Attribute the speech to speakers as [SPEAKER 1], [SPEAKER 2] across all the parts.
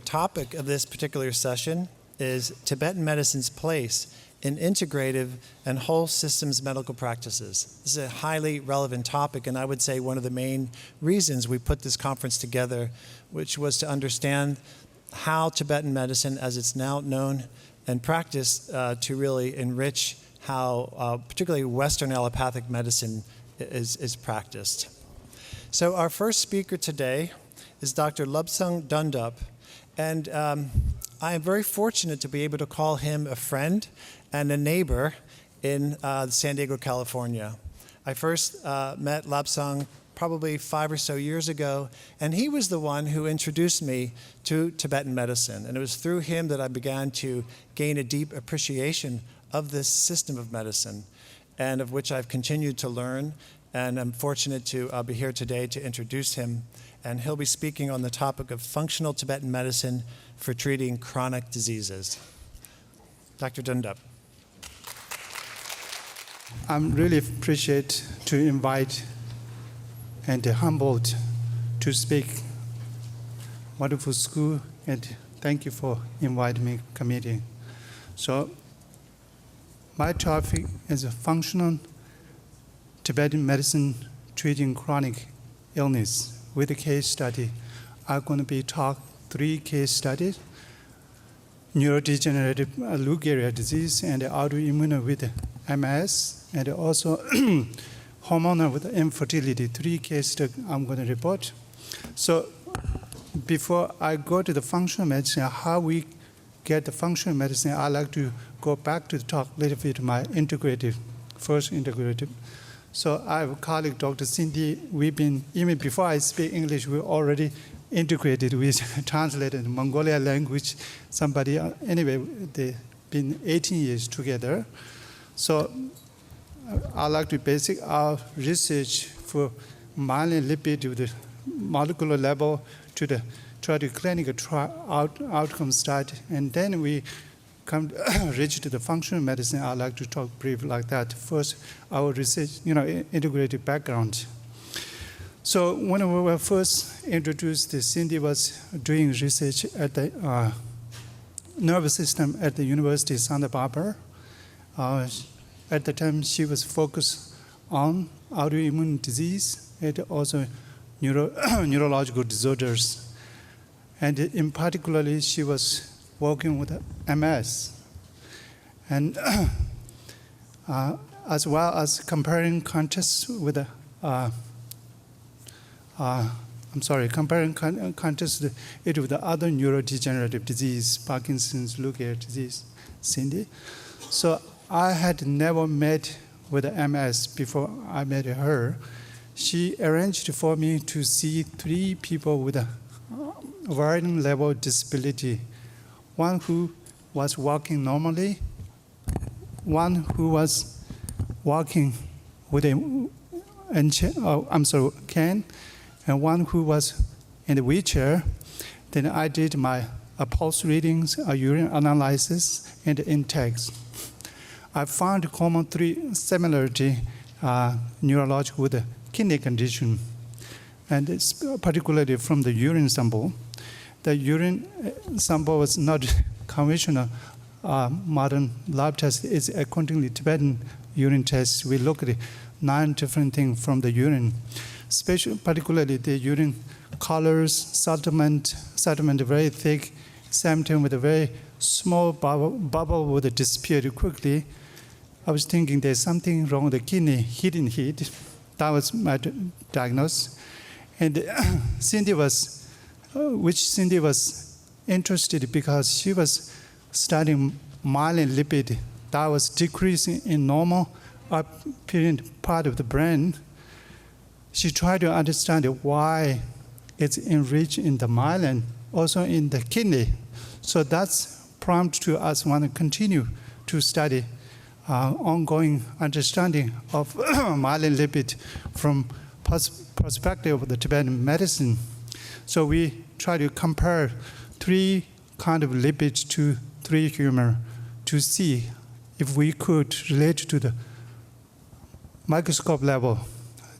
[SPEAKER 1] topic of this particular session is Tibetan medicine's place in integrative and whole systems medical practices. This is a highly relevant topic, and I would say one of the main reasons we put this conference together, which was to understand how Tibetan medicine, as it's now known and practiced, to really enrich how particularly Western allopathic medicine is practiced. So our first speaker today is Dr. Lobsang Dhondup, and I am very fortunate to be able to call him a friend and a neighbor in San Diego, California. I first met Lobsang probably 5 or so years ago, and he was the one who introduced me to Tibetan medicine. And it was through him that I began to gain a deep appreciation of this system of medicine, and of which I've continued to learn. And I'm fortunate to be here today to introduce him. And he'll be speaking on the topic of functional Tibetan medicine for treating chronic diseases. Dr. Dhondup.
[SPEAKER 2] I'm really appreciate to invite and humbled to speak. Wonderful school, and thank you for inviting me committee. So my topic is a functional Tibetan medicine treating chronic illness with a case study. I'm going to be talk 3 case studies: neurodegenerative Lou Gehrig's disease and autoimmune with MS, and also hormonal with infertility. 3 case studies I'm going to report. So before I go to the functional medicine, how we get the functional medicine, I like to go back to talk a little bit my integrative, first integrative. So I have a colleague, Dr. Cynthia. We've been, even before I speak English, we already integrated with translated Mongolian language. Somebody, anyway, they've been 18 years together. So I like to basic our research for myelin lipid to the molecular level to the try to clinical outcome study, and then we come reach to the functional medicine. I like to talk briefly like that. First, our research, integrated background. So when we were first introduced, Cindy was doing research at the nervous system at the University of Santa Barbara. At the time, she was focused on autoimmune disease and also neurological disorders. And in particularly, she was working with MS. And as well as comparing contrast with comparing contrast it with the other neurodegenerative disease, Parkinson's, Lou Gehrig disease, Cindy. So I had never met with MS before I met her. She arranged for me to see 3 people with a varying level of disability. One who was walking normally, one who was walking with a cane, and one who was in a wheelchair. Then I did my pulse readings, urine analysis, and intakes. I found common 3 similarity neurological with the kidney condition, and it's particularly from the urine sample. The urine sample was not conventional modern lab test. It's accordingly Tibetan urine test. We look at 9 different things from the urine, particularly the urine colors, sediment very thick, sometimes with a very small bubble would disappear quickly. I was thinking there's something wrong with the kidney, hidden heat. That was my diagnosis. And Cindy was interested because she was studying myelin lipid that was decreasing in normal apparent part of the brain. She tried to understand why it's enriched in the myelin, also in the kidney. So that's prompt to us want to continue to study ongoing understanding of myelin lipid from perspective of the Tibetan medicine. So we try to compare 3 kinds of lipids to 3 humor to see if we could relate to the microscope level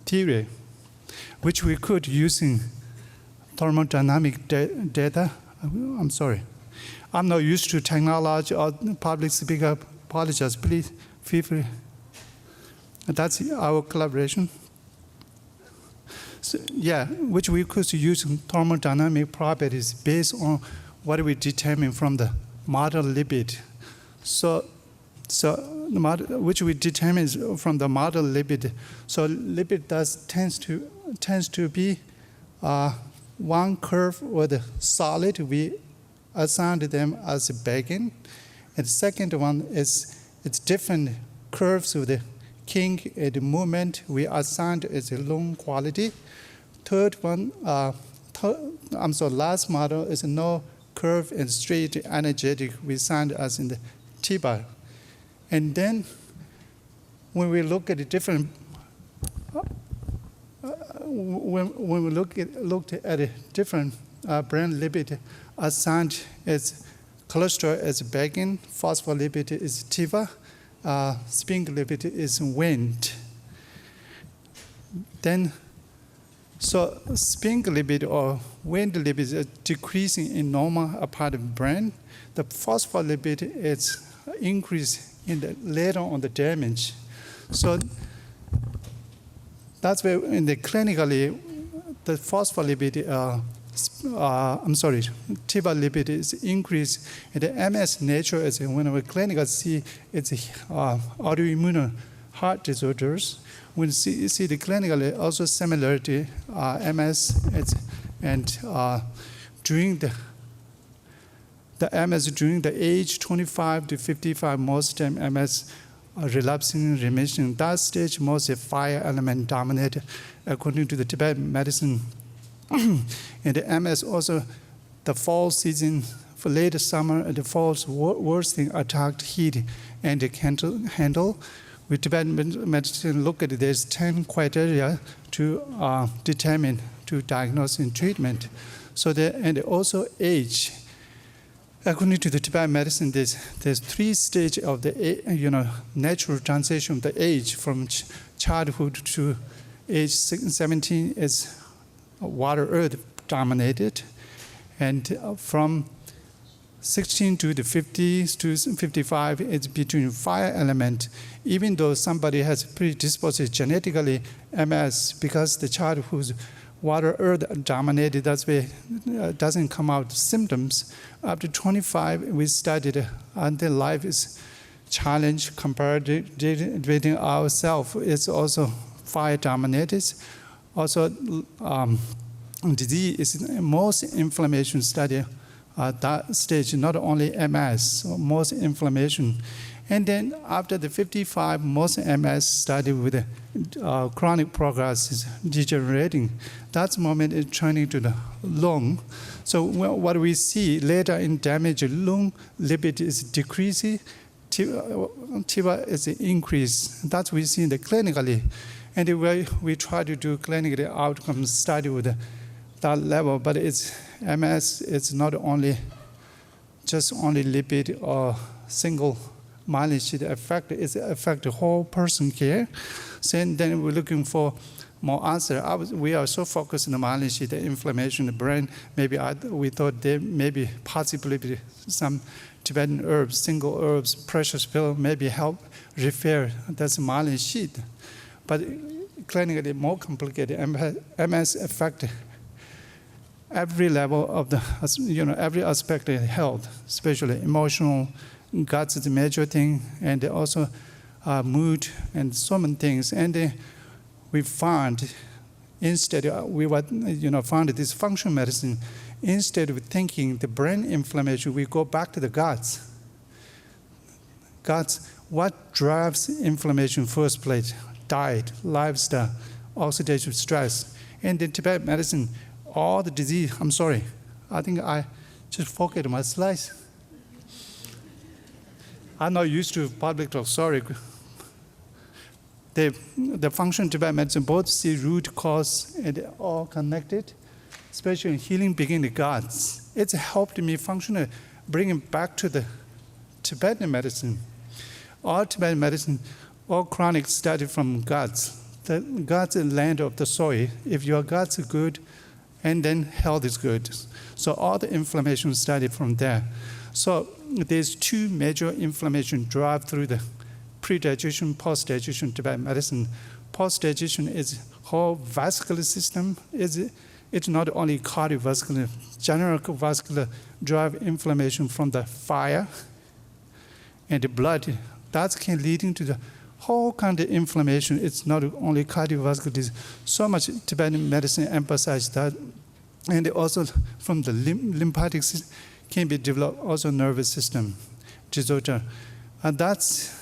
[SPEAKER 2] theory, which we could using thermodynamic data I'm sorry. I'm not used to technology or public speaker. Apologize, please feel free. That's our collaboration. So, yeah, which we could use thermodynamic properties based on what we determine from the model lipid. So the model, which we determine from the model lipid. So lipid tends to be one curve with a solid. We assigned them as a bagging. And the second one is it's different curves with the kink and the movement we assigned as a long quality. Third one, last model is no curve and straight energetic we assigned as in the Tibet. And then when we look at the different, when we looked at a different brain lipid assigned as cholesterol as bagging, phospholipid is Tiva, sphingolipid is wind. Then, so sphingolipid or wind lipid is decreasing in normal part of the brain. The phospholipid is increase in the later on the damage. So that's where in the clinically the phospholipid Tiva lipid is increased. And the MS nature is when we clinically see it's autoimmune heart disorders. We see the clinically also similarity MS and during the MS during the age 25 to 55, most time MS relapsing remission. That stage most fire element dominated according to the Tibetan medicine. And the MS also, the fall season, for late summer and the fall's worst thing attacked heat and the handle. With Tibetan medicine, look at it, there's 10 criteria to determine, to diagnose and treatment. So and also age. According to the Tibetan medicine, there's 3 stages of the natural transition of the age from childhood to age 17 is water earth dominated, and from 16 to the 50s to 55 it's between fire element. Even though somebody has predisposed genetically MS, because the childhood water earth dominated, that's why doesn't come out symptoms. After 25 we studied until life is challenge compared with ourselves. It's also fire dominated. Also, disease is most inflammation study at that stage, not only MS, so most inflammation. And then after the 55, most MS study with chronic progress is degenerating. That moment is turning to the lung. So what we see later in damage, lung lipid is decreasing, Tiva is increased. That's we see in the clinically. And the way we try to do clinical outcome study with that level, but it's MS, it's not only just only lipid or single myelin sheath effect, it affects the whole person care. So then we're looking for more answer. We are so focused on the myelin sheath, the inflammation, the brain. Maybe we thought there may be possibly some Tibetan herbs, single herbs, precious pill, maybe help repair that's myelin sheath. But clinically more complicated. MS affect every level of the, every aspect of health, especially emotional, guts is a major thing, and also mood and so many things. And we found, instead we found this functional medicine, instead of thinking the brain inflammation, we go back to the guts. Guts, what drives inflammation first place? Diet, lifestyle, oxidative stress. And in Tibetan medicine, all the disease, I'm sorry, I think I just forget my slides. I'm not used to public talk, sorry. The function of Tibetan medicine, both see root cause and they're all connected, especially in healing begin the guts. It's helped me functional, bringing back to the Tibetan medicine. All Tibetan medicine, all chronic study from guts. The guts is land of the soil. If your guts are good and then health is good. So all the inflammation started from there. So there's two major inflammation drive through the pre-digestion, post-digestion Tibetan medicine. Post-digestion is whole vascular system. It's not only cardiovascular, general vascular drive inflammation from the fire and the blood. That can lead into the whole kind of inflammation. It's not only cardiovascular disease. So much Tibetan medicine emphasizes that. And also from the lymphatic system can be developed also nervous system disorder. And that's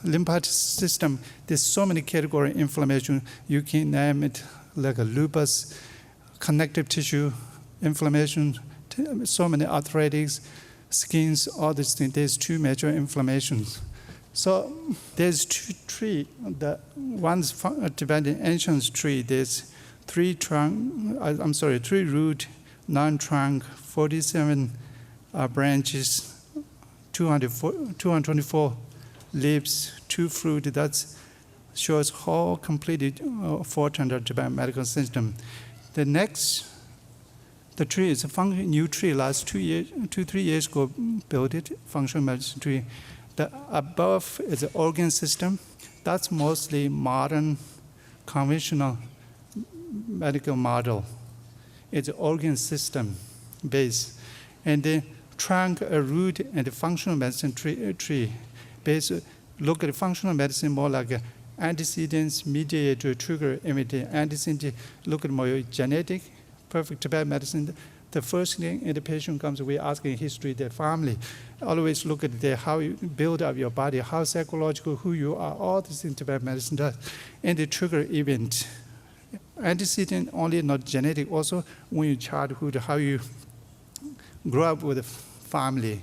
[SPEAKER 2] lymphatic system. There's so many category inflammation. You can name it like a lupus, connective tissue inflammation, so many arthritis, skins, all these things. There's two major inflammations. So there's two trees. The one's Tibetan ancient tree. There's three root, 9 trunk, 47 branches, 224 leaves, 2 fruit. That shows whole completed 400 Tibetan medical system. The next, the tree is a new tree. Last 3 years ago, built it, functional medicine tree. The above is the organ system. That's mostly modern, conventional medical model. It's an organ system base. And the trunk, a root, and the functional medicine tree base. Look at functional medicine more like antecedents, mediator, trigger, imitator. Antecedent, look at more genetic, perfect Tibetan medicine. The first thing in the patient comes, we asking history, their family. Always look at how you build up your body, how psychological, who you are, all this in Tibetan medicine does. And the trigger event. Antecedent only not genetic, also when you childhood, how you grow up with a family,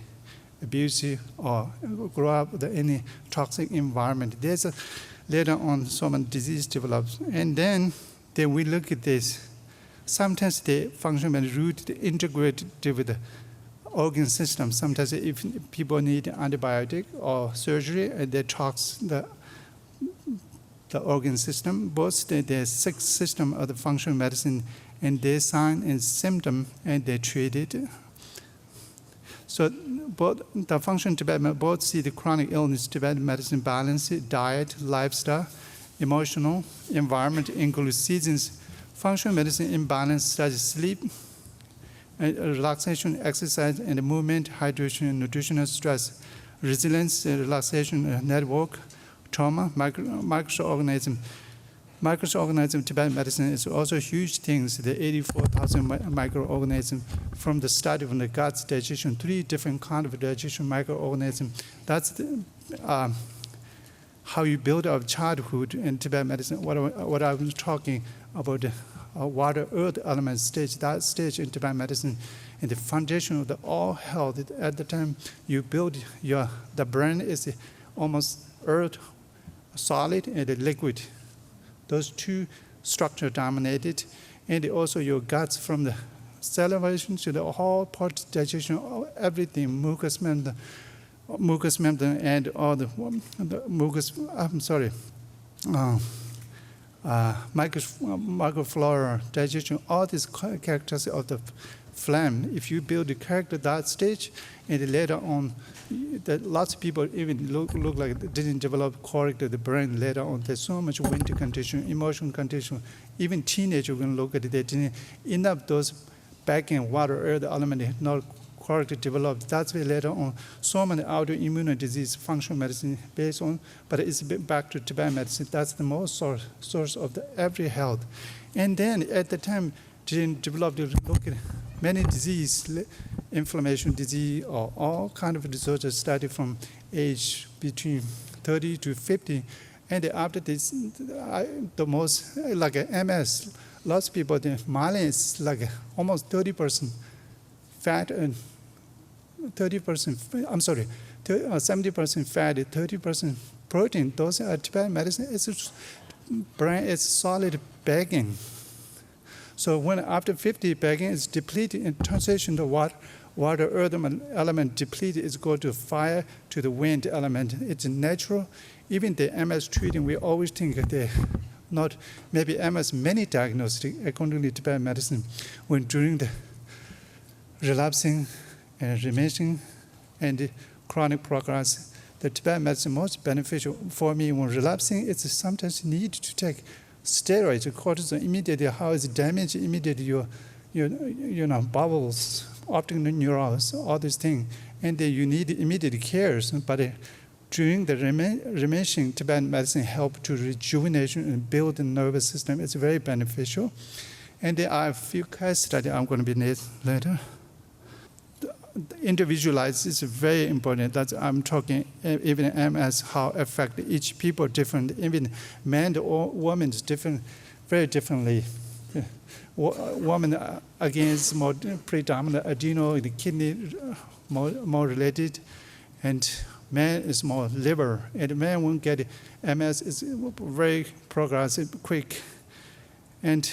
[SPEAKER 2] abusive, or grow up with any toxic environment. There's later on so many disease develops. And then we look at this. Sometimes the functional medicine root integrated with the organ system. Sometimes if people need antibiotic or surgery, they tox the organ system. Both the 6 system of the functional medicine, and their sign and symptom, and they treat it. So both the functional Tibetan, both see the chronic illness, Tibetan medicine balance, diet, lifestyle, emotional, environment, includes seasons. Functional medicine imbalance studies sleep, relaxation, exercise, and movement, hydration, nutritional stress, resilience, relaxation, network, trauma, microorganism. Microorganism Tibetan medicine is also huge things. The 84,000 microorganisms from the study from the guts, digestion, 3 different kinds of digestion microorganisms. That's how you build up childhood in Tibetan medicine. What I was talking about the water, earth element stage, that stage in Tibetan medicine, and the foundation of the all health. At the time you build the brain is almost earth, solid, and the liquid. Those 2 structure dominated, and also your guts from the salivation to the whole part digestion, everything, mucous membrane, and all the mucous. Microflora, digestion, all these characters of the phlegm. If you build the character that stage, and later on, lots of people even look like they didn't develop correctly the brain later on. There's so much winter condition, emotion condition. Even teenagers can look at it. They didn't enough those back in water, earth element not correctly developed. That's why later on, so many autoimmune disease, functional medicine based on, but it's back to Tibetan medicine. That's the most source of every health. And then at the time, didn't develop to look at many disease, inflammation disease, or all kind of disorders started from age between 30 to 50. And after this, the most, like MS, lots of people, the myelin is like almost 30% fat and 70% fat, 30% protein. Those are Tibetan medicine. It's brain is solid bagging. So when after 50 bagging is depleted and transition to water earth element depleted, is go to fire to the wind element. It's natural. Even the MS treating, we always think that not maybe MS, many diagnostic, according to Tibetan medicine, when during the relapsing and remission and the chronic progress, the Tibetan medicine most beneficial for me when relapsing. It's sometimes need to take steroids, cortisone immediately. How is it damage immediately your bubbles, optic neurons, all these things, and then you need immediate care. But during the remission, Tibetan medicine help to rejuvenation and build the nervous system. It's very beneficial. And there are a few case studies I'm going to be later. Individualized is very important. That's I'm talking even MS, how affect each people different. Even man or woman is different, very differently. Woman again is more predominant adrenal, the kidney more related, and man is more liver. And man won't get MS is very progressive, quick, and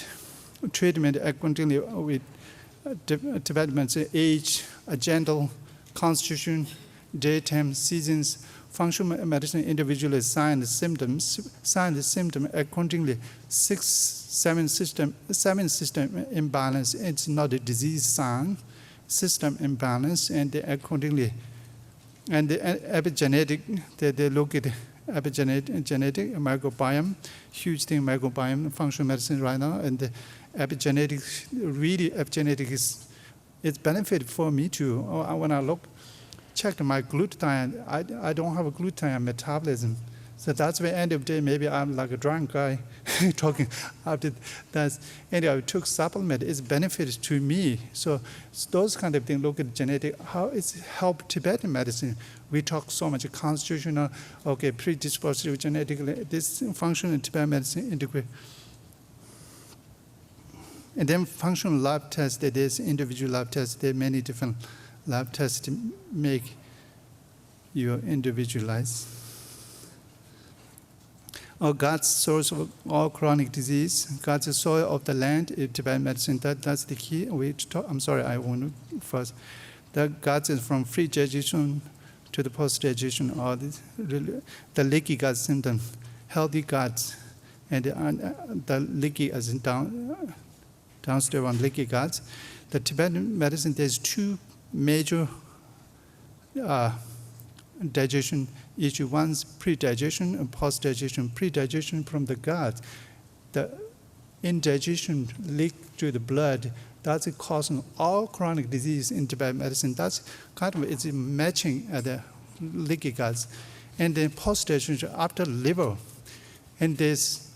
[SPEAKER 2] treatment accordingly with Tibetan medicine, age, a gentle constitution, daytime, seasons, functional medicine individually sign the symptoms accordingly. Seven system imbalance. It's not a disease sign, system imbalance, and accordingly, and the epigenetic. They look at genetic microbiome, huge thing microbiome, functional medicine right now, and the epigenetics, really epigenetic is it's benefit for me too. When I check my glutathione, I don't have a glutathione metabolism. So that's the end of the day, maybe I'm like a drunk guy talking after that. Anyway, I took supplement, it's benefits to me. So those kind of things, look at genetic, how it's helped Tibetan medicine. We talk so much constitutional, okay, predisposed genetically, this function in Tibetan medicine integrate. And then functional lab tests, there's individual lab tests, there are many different lab tests to make you individualize. God's source of all chronic disease, God's the soil of the land in Tibetan medicine, that's the key. I'm sorry, I want to first. That God is from free digestion to the post-digestion, or the leaky gut symptom, healthy guts, and the leaky as in downstairs on leaky guts. The Tibetan medicine, there's two major digestion issue. One's pre-digestion and post-digestion. Pre-digestion from the gut, the indigestion leak to the blood, that's causing all chronic disease in Tibetan medicine. That's kind of, it's matching at the leaky guts. And then post-digestion after liver. And there's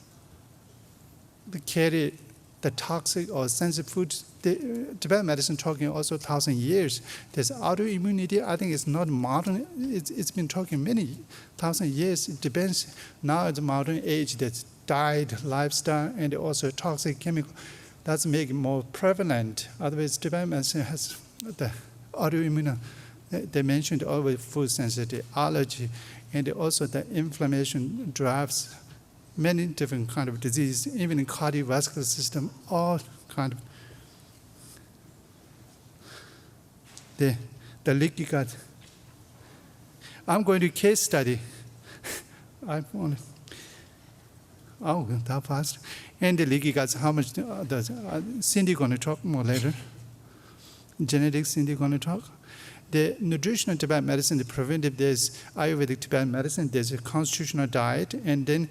[SPEAKER 2] the carry the toxic or sensitive foods. Tibetan medicine talking also 1,000 years. There's autoimmunity. I think it's not modern. It's been talking many 1,000 years. It depends. Now it's modern age. That's diet, lifestyle, and also toxic chemical. That's making more prevalent. Otherwise, Tibetan medicine has the autoimmune. They mentioned always food sensitivity, allergy, and also the inflammation drives many different kind of disease, even in cardiovascular system, all kind of the leaky gut. I'm going to case study. I want that fast. And the leaky guts, how much does Cindy going to talk more later. Genetics, Cindy going to talk. The nutritional Tibetan medicine, the preventive, there's Ayurvedic Tibetan medicine, there's a constitutional diet, and then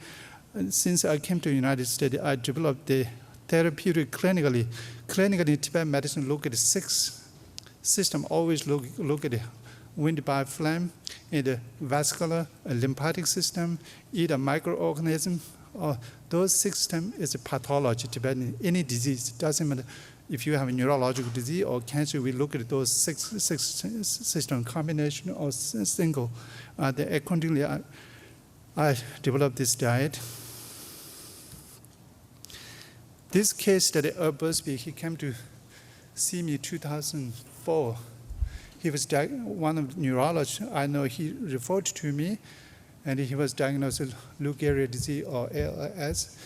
[SPEAKER 2] since I came to the United States, I developed the therapeutic clinically. Clinically, Tibetan medicine look at the 6 system, always look at the wind by flame, and the vascular, lymphatic system, either microorganism, or those 6 systems is a pathology, Tibetan, any disease, doesn't matter. If you have a neurological disease or cancer, we look at those 6 system combination or single. Accordingly, I developed this diet. This case study, Busby, he came to see me 2004. He was one of the neurologists I know. He referred to me, and he was diagnosed with Lou Gehrig disease or ALS.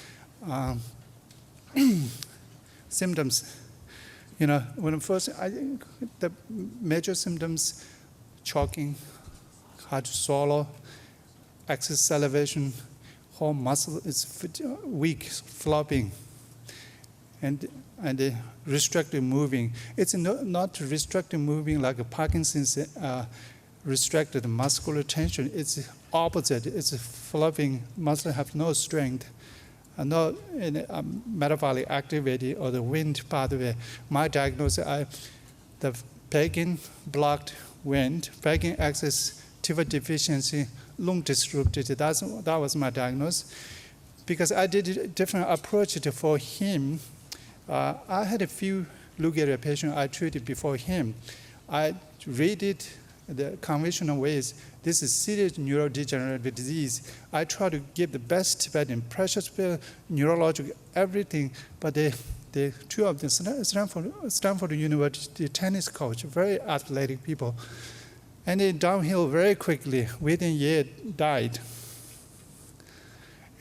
[SPEAKER 2] Symptoms. When first, I think the major symptoms, choking, hard to swallow, excess salivation, whole muscle is weak, flopping, and restricted moving. It's not restricted moving like a Parkinson's restricted muscular tension. It's opposite. It's flopping. Muscle have no strength, no metabolic activity or the wind pathway. My diagnosis, the Pegin blocked wind, Pegin access TIVA deficiency, lung disrupted. That was my diagnosis. Because I did a different approach for him. I had a few Lou Gehrig patients I treated before him. I rated the conventional ways. This is serious neurodegenerative disease. I try to give the best Tibetan pressure spill, neurological, everything, but the two of them, Stanford University tennis coach, very athletic people, and they downhill very quickly, within a year died.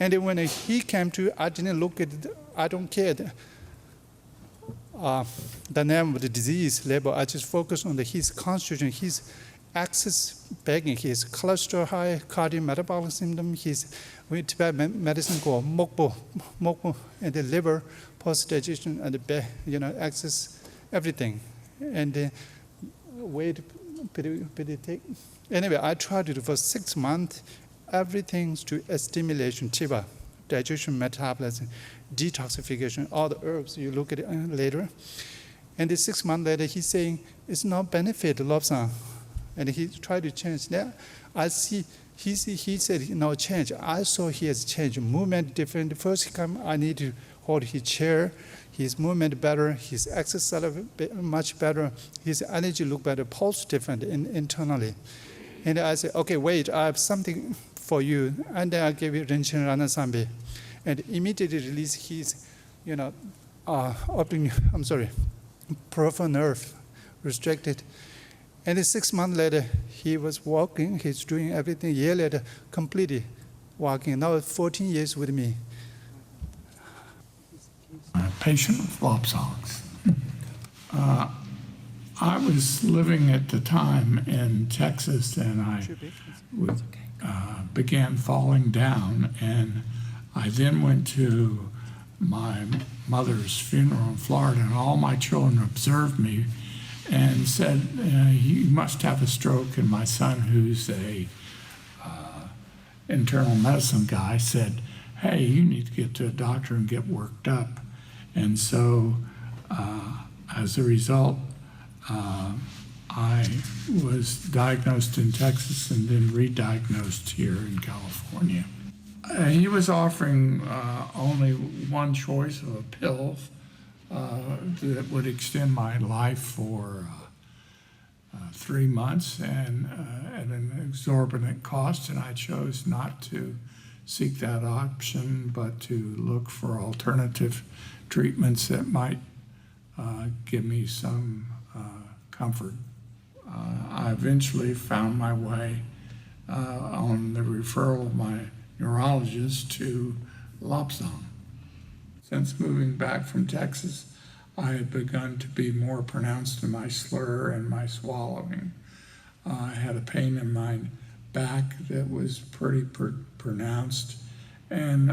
[SPEAKER 2] And then when he came to, I didn't look at it, I don't care the name of the disease label. I just focus on his constitution, his access begging, his cholesterol high, cardiometabolic symptom, his with Tibetan medicine called mokpo, and the liver, post-digestion, and the access, everything. And weight, pretty thick. Anyway, I tried it for 6 months, everything to stimulation, TIVA, digestion, metabolism, detoxification, all the herbs, you look at it later. And 6 months later, he's saying, it's not benefit, Lobsang. And he tried to change that. I see, he said, no change. I saw he has changed, movement different. First he come, I need to hold his chair, his movement better, his exercise much better, his energy look better, pulse different internally. And I said, okay, wait, I have something for you. And then I gave you Rinchen Ranasambe. And immediately release his, peripheral nerve restricted. And 6 months later, he was walking, he's doing everything. A year later, completely walking. Now 14 years with me.
[SPEAKER 3] I'm a patient with Lobsangs. I was living at the time in Texas, and I began falling down, and I then went to my mother's funeral in Florida, and all my children observed me and said, you must have a stroke. And my son, who's a internal medicine guy, said, hey, you need to get to a doctor and get worked up. And so as a result, I was diagnosed in Texas and then re-diagnosed here in California. He was offering only one choice of a pill that would extend my life for 3 months and at an exorbitant cost, and I chose not to seek that option, but to look for alternative treatments that might give me some comfort. I eventually found my way on the referral of my neurologist to Lobsang. Since moving back from Texas, I had begun to be more pronounced in my slur and my swallowing. I had a pain in my back that was pretty pronounced, and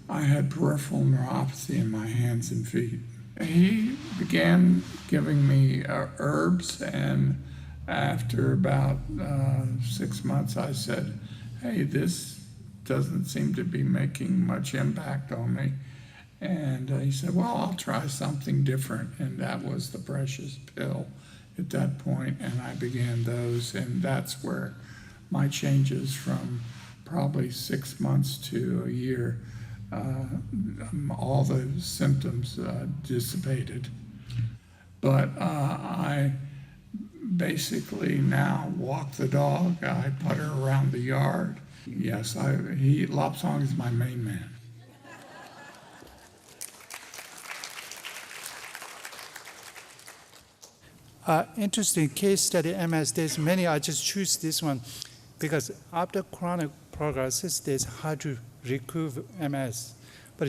[SPEAKER 3] I had peripheral neuropathy in my hands and feet. He began giving me herbs, and after about 6 months, I said, hey, this doesn't seem to be making much impact on me. And he said, well, I'll try something different. And that was the precious pill at that point, and I began those, and that's where my changes from probably 6 months to a year, all the symptoms dissipated. But I basically now walk the dog, I putter around the yard. Yes, Lobsang is my main man.
[SPEAKER 2] Interesting case study, MS. There's many. I just choose this one because after chronic progresses, there's hard to recover MS. But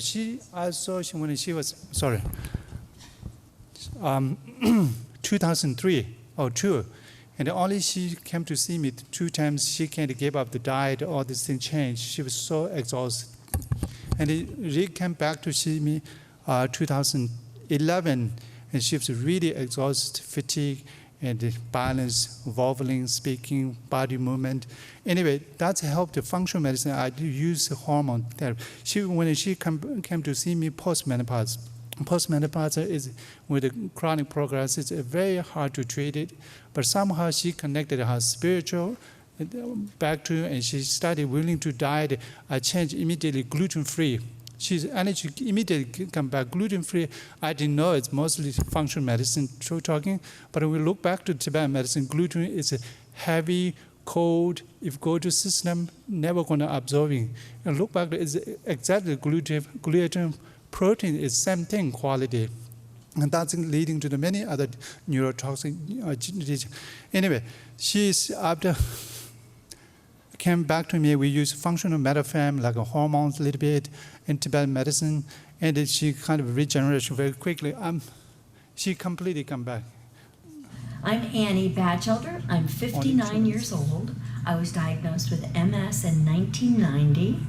[SPEAKER 2] I saw when she was 2003 or 2, And only she came to see me 2 times. She can't give up the diet, all this thing changed. She was so exhausted. And she came back to see me 2011, and she was really exhausted, fatigue, and balance, wobbling, speaking, body movement. Anyway, that's helped the functional medicine. I do use hormone therapy. When she came to see me post-menopause, post-menopause is with the chronic progress, it's very hard to treat it, but somehow she connected her spiritual back to, and she started willing to diet. I changed immediately gluten-free. She's energy immediately come back gluten-free. I didn't know it's mostly functional medicine talking, but when we look back to Tibetan medicine, gluten is a heavy, cold, if go to system, never going to absorbing. And look back, it's exactly gluten protein is same thing quality. And that's leading to the many other neurotoxic anyway, she's after came back to me. We use functional metafam, like a hormones a little bit, in Tibetan medicine, and she kind of regeneration very quickly. She completely come back.
[SPEAKER 4] I'm Annie Batchelder. I'm 59 years old. I was diagnosed with MS in 1990,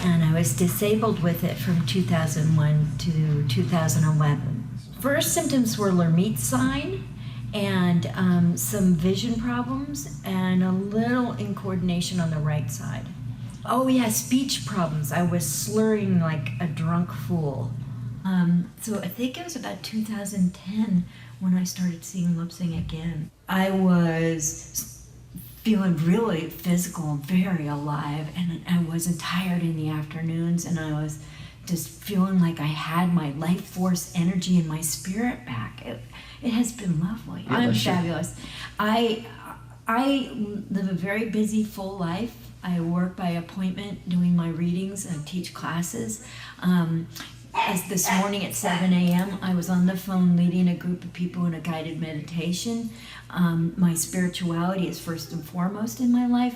[SPEAKER 4] and I was disabled with it from 2001 to 2011. First symptoms were Lermite sign and some vision problems and a little incoordination on the right side. Oh yeah, speech problems. I was slurring like a drunk fool. So I think it was about 2010 when I started seeing Lobsang again. I was feeling really physical, very alive, and I wasn't tired in the afternoons, and I was just feeling like I had my life force energy and my spirit back. It has been lovely.
[SPEAKER 5] Yeah,
[SPEAKER 4] I'm
[SPEAKER 5] sure.
[SPEAKER 4] fabulous. I live a very busy, full life. I work by appointment, doing my readings and teach classes. As this morning at 7 a.m., I was on the phone leading a group of people in a guided meditation. My spirituality is first and foremost in my life.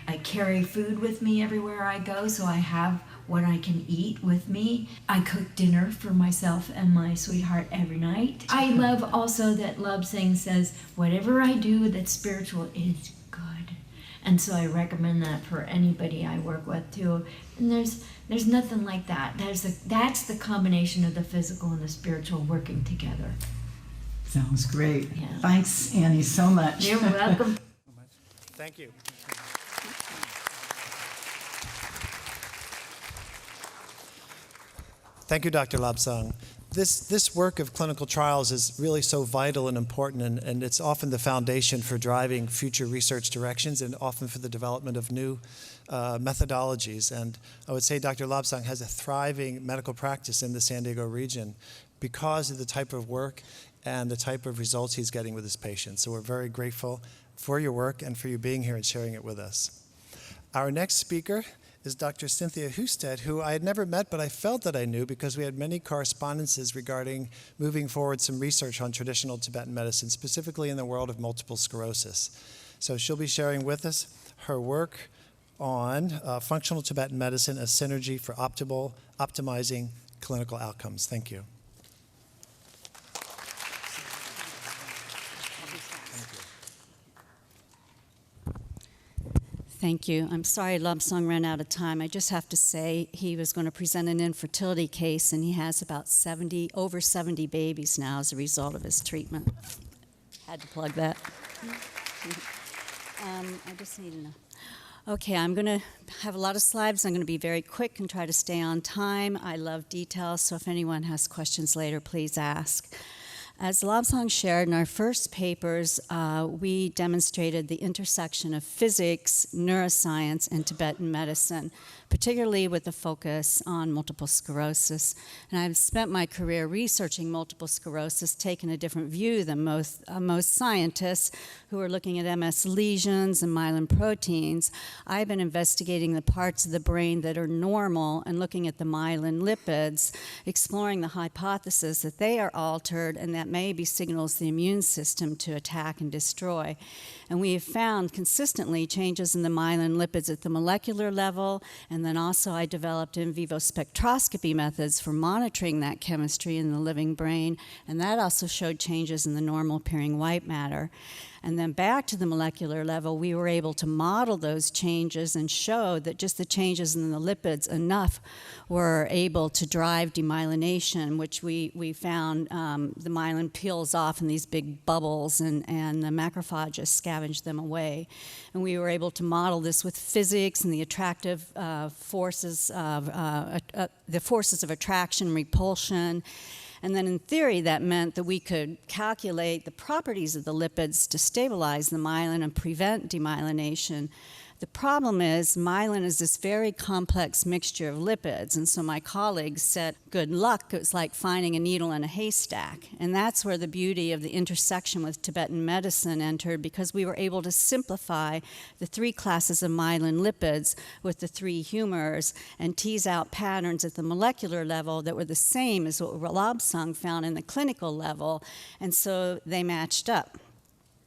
[SPEAKER 4] I carry food with me everywhere I go, so I have what I can eat with me. I cook dinner for myself and my sweetheart every night. I love also that Lobsang says, whatever I do that's spiritual is good. And so I recommend that for anybody I work with too. And there's nothing like that. That's the combination of the physical and the spiritual working together.
[SPEAKER 5] Sounds great.
[SPEAKER 4] Yeah.
[SPEAKER 5] Thanks, Annie, so much.
[SPEAKER 4] You're welcome.
[SPEAKER 1] Thank you. Thank you, Dr. Lobsang. This work of clinical trials is really so vital and important, and it's often the foundation for driving future research directions and often for the development of new methodologies. And I would say Dr. Lobsang has a thriving medical practice in the San Diego region because of the type of work and the type of results he's getting with his patients. So we're very grateful for your work and for you being here and sharing it with us. Our next speaker is Dr. Cynthia Husted, who I had never met, but I felt that I knew because we had many correspondences regarding moving forward some research on traditional Tibetan medicine, specifically in the world of multiple sclerosis. So she'll be sharing with us her work on functional Tibetan medicine as synergy for optimizing clinical outcomes. Thank you.
[SPEAKER 6] Thank you. I'm sorry Lobsang ran out of time. I just have to say he was going to present an infertility case, and he has about over 70 babies now as a result of his treatment. Had to plug that. I just need to know. Okay, I'm going to have a lot of slides. I'm going to be very quick and try to stay on time. I love details, so if anyone has questions later, please ask. As Lobsang shared in our first papers, we demonstrated the intersection of physics, neuroscience, and Tibetan medicine, particularly with a focus on multiple sclerosis. And I've spent my career researching multiple sclerosis, taking a different view than most scientists who are looking at MS lesions and myelin proteins. I've been investigating the parts of the brain that are normal and looking at the myelin lipids, exploring the hypothesis that they are altered and that maybe signals the immune system to attack and destroy. And we have found consistently changes in the myelin lipids at the molecular level, and then also I developed in vivo spectroscopy methods for monitoring that chemistry in the living brain, and that also showed changes in the normal appearing white matter. And then back to the molecular level, we were able to model those changes and show that just the changes in the lipids enough were able to drive demyelination, which we found the myelin peels off in these big bubbles, and the macrophages scavenge them away. And we were able to model this with physics and the attractive forces of attraction, repulsion. And then in theory, that meant that we could calculate the properties of the lipids to stabilize the myelin and prevent demyelination. The problem is myelin is this very complex mixture of lipids, and so my colleagues said, good luck, it was like finding a needle in a haystack. And that's where the beauty of the intersection with Tibetan medicine entered, because we were able to simplify the 3 classes of myelin lipids with the 3 humors and tease out patterns at the molecular level that were the same as what Lobsang found in the clinical level, and so they matched up.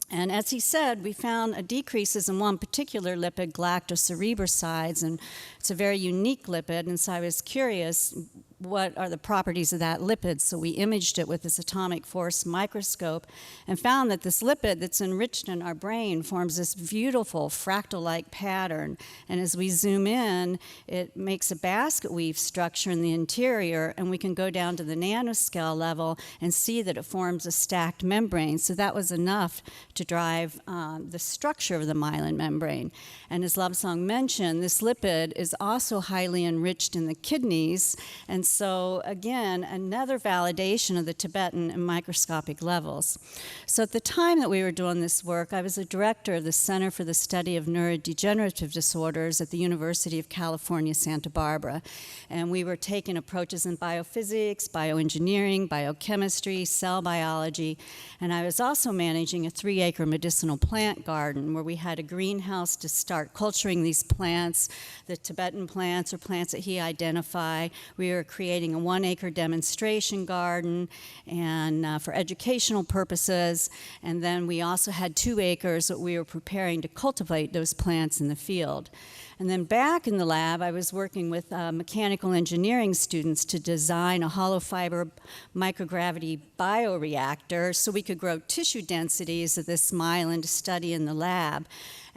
[SPEAKER 6] And as he said, we found decreases in one particular lipid, galactocerebrosides, and it's a very unique lipid, and so I was curious, what are the properties of that lipid? So we imaged it with this atomic force microscope and found that this lipid that's enriched in our brain forms this beautiful fractal-like pattern. And as we zoom in, it makes a basket weave structure in the interior, and we can go down to the nanoscale level and see that it forms a stacked membrane. So that was enough to drive the structure of the myelin membrane. And as Lobsang mentioned, this lipid is also highly enriched in the kidneys, and so again, another validation of the Tibetan in microscopic levels. So at the time that we were doing this work, I was a director of the Center for the Study of Neurodegenerative Disorders at the University of California, Santa Barbara. And we were taking approaches in biophysics, bioengineering, biochemistry, cell biology, and I was also managing a 3-acre medicinal plant garden where we had a greenhouse to start culturing these plants, the Tibetan plants or plants that he identified. We were creating a 1-acre demonstration garden and for educational purposes, and then we also had 2 acres that we were preparing to cultivate those plants in the field. And then back in the lab, I was working with mechanical engineering students to design a hollow fiber microgravity bioreactor so we could grow tissue densities of this myelin to study in the lab.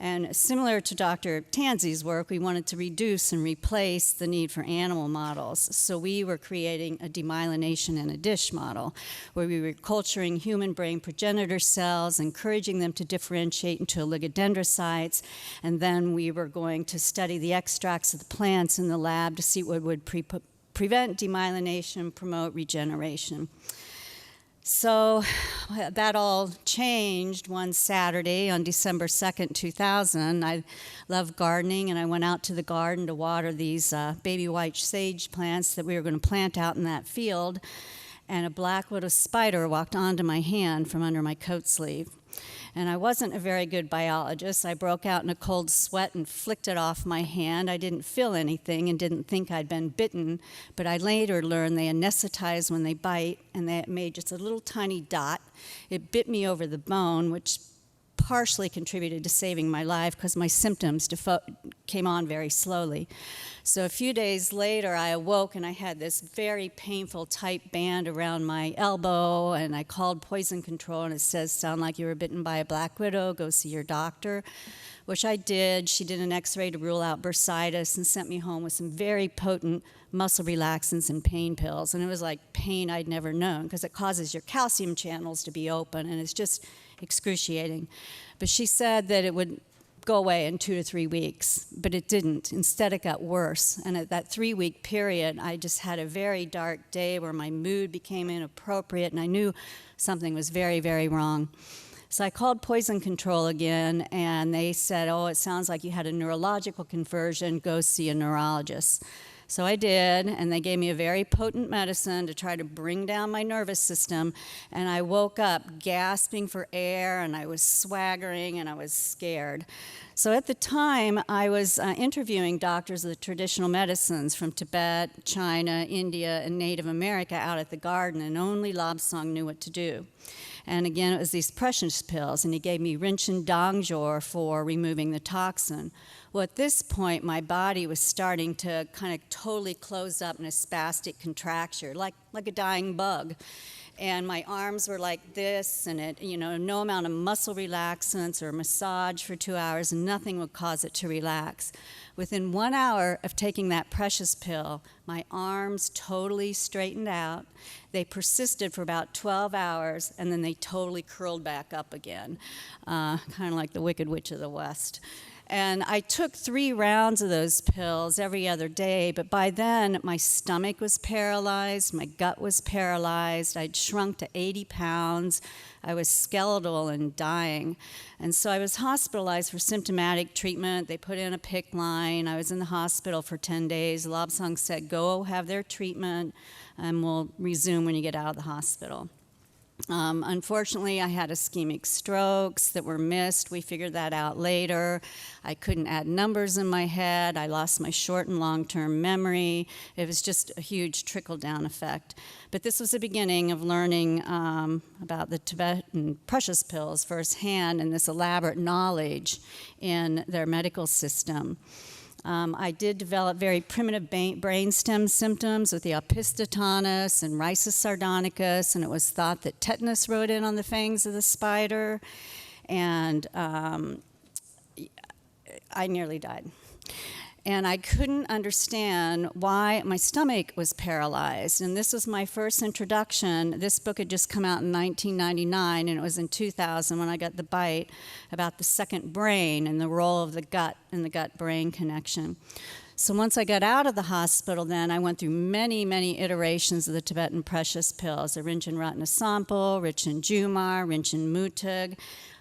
[SPEAKER 6] And similar to Dr. Tanzi's work, we wanted to reduce and replace the need for animal models. So we were creating a demyelination in a dish model, where we were culturing human brain progenitor cells, encouraging them to differentiate into oligodendrocytes, and then we were going to study the extracts of the plants in the lab to see what would prevent demyelination, promote regeneration. So that all changed one Saturday on December 2nd, 2000. I love gardening, and I went out to the garden to water these baby white sage plants that we were going to plant out in that field, and a black widow spider walked onto my hand from under my coat sleeve. And I wasn't a very good biologist. I broke out in a cold sweat and flicked it off my hand. I didn't feel anything and didn't think I'd been bitten, but I later learned they anesthetize when they bite, and they made just a little tiny dot. It bit me over the bone, which partially contributed to saving my life because my symptoms came on very slowly. So a few days later, I awoke and I had this very painful tight band around my elbow, and I called poison control, and it says, sound like you were bitten by a black widow, go see your doctor, which I did. She did an x-ray to rule out bursitis and sent me home with some very potent muscle relaxants and pain pills. And it was like pain I'd never known, because it causes your calcium channels to be open, and it's just excruciating. But she said that it would go away in 2 to 3 weeks, but it didn't. Instead, it got worse. And at that 3-week period, I just had a very dark day where my mood became inappropriate, and I knew something was very, very wrong. So I called poison control again, and they said, oh, it sounds like you had a neurological conversion, go see a neurologist. So I did, and they gave me a very potent medicine to try to bring down my nervous system, and I woke up gasping for air, and I was swaggering, and I was scared. So at the time, I was interviewing doctors of the traditional medicines from Tibet, China, India, and Native America out at the garden, and only Lobsang knew what to do. And again, it was these precious pills, and he gave me Rinchen Dongjor for removing the toxin. Well, at this point, my body was starting to kind of totally close up in a spastic contracture, like a dying bug. and my arms were like this, and it, no amount of muscle relaxants or massage for 2 hours, nothing would cause it to relax. Within 1 hour of taking that precious pill, my arms totally straightened out. They persisted for about 12 hours, and then they totally curled back up again, kind of like the Wicked Witch of the West. And I took 3 rounds of those pills every other day, but by then my stomach was paralyzed, my gut was paralyzed, I'd shrunk to 80 pounds, I was skeletal and dying. And so I was hospitalized for symptomatic treatment. They put in a PICC line. I was in the hospital for 10 days. Lobsang said, go have their treatment, and we'll resume when you get out of the hospital. Unfortunately, I had ischemic strokes that were missed. We figured that out later. I couldn't add numbers in my head. I lost my short and long-term memory. It was just a huge trickle-down effect. But this was the beginning of learning about the Tibetan precious pills firsthand and this elaborate knowledge in their medical system. I did develop very primitive brainstem symptoms with the opisthatonis and rhizus sardonicus, and it was thought that tetanus rode in on the fangs of the spider, and I nearly died. And I couldn't understand why my stomach was paralyzed. And this was my first introduction. This book had just come out in 1999, and it was in 2000 when I got the bite about the second brain and the role of the gut and the gut-brain connection. So once I got out of the hospital then, I went through many, many iterations of the Tibetan precious pills, the Rinchen Ratnasampo, Rinchen Jumar, Rinchen Mutug.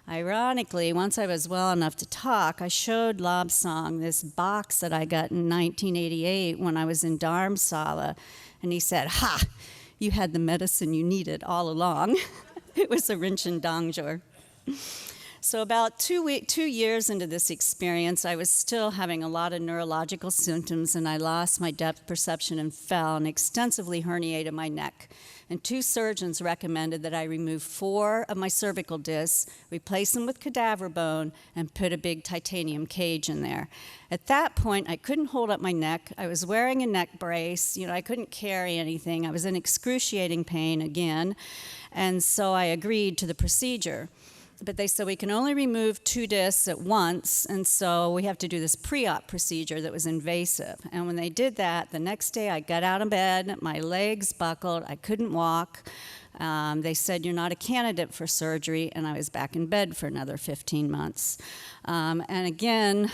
[SPEAKER 6] Ironically, once I was well enough to talk, I showed Lobsang this box that I got in 1988 when I was in Dharamsala, and he said, "Ha, you had the medicine you needed all along." It was a Rinchen Dongjor. So about 2 years into this experience, I was still having a lot of neurological symptoms, and I lost my depth perception and fell and extensively herniated my neck. And 2 surgeons recommended that I remove 4 of my cervical discs, replace them with cadaver bone, and put a big titanium cage in there. At that point, I couldn't hold up my neck. I was wearing a neck brace. I couldn't carry anything. I was in excruciating pain again, and so I agreed to the procedure. But they said we can only remove 2 discs at once, and so we have to do this pre-op procedure that was invasive. And when they did that, the next day I got out of bed, my legs buckled, I couldn't walk. They said, "You're not a candidate for surgery," and I was back in bed for another 15 months. And again,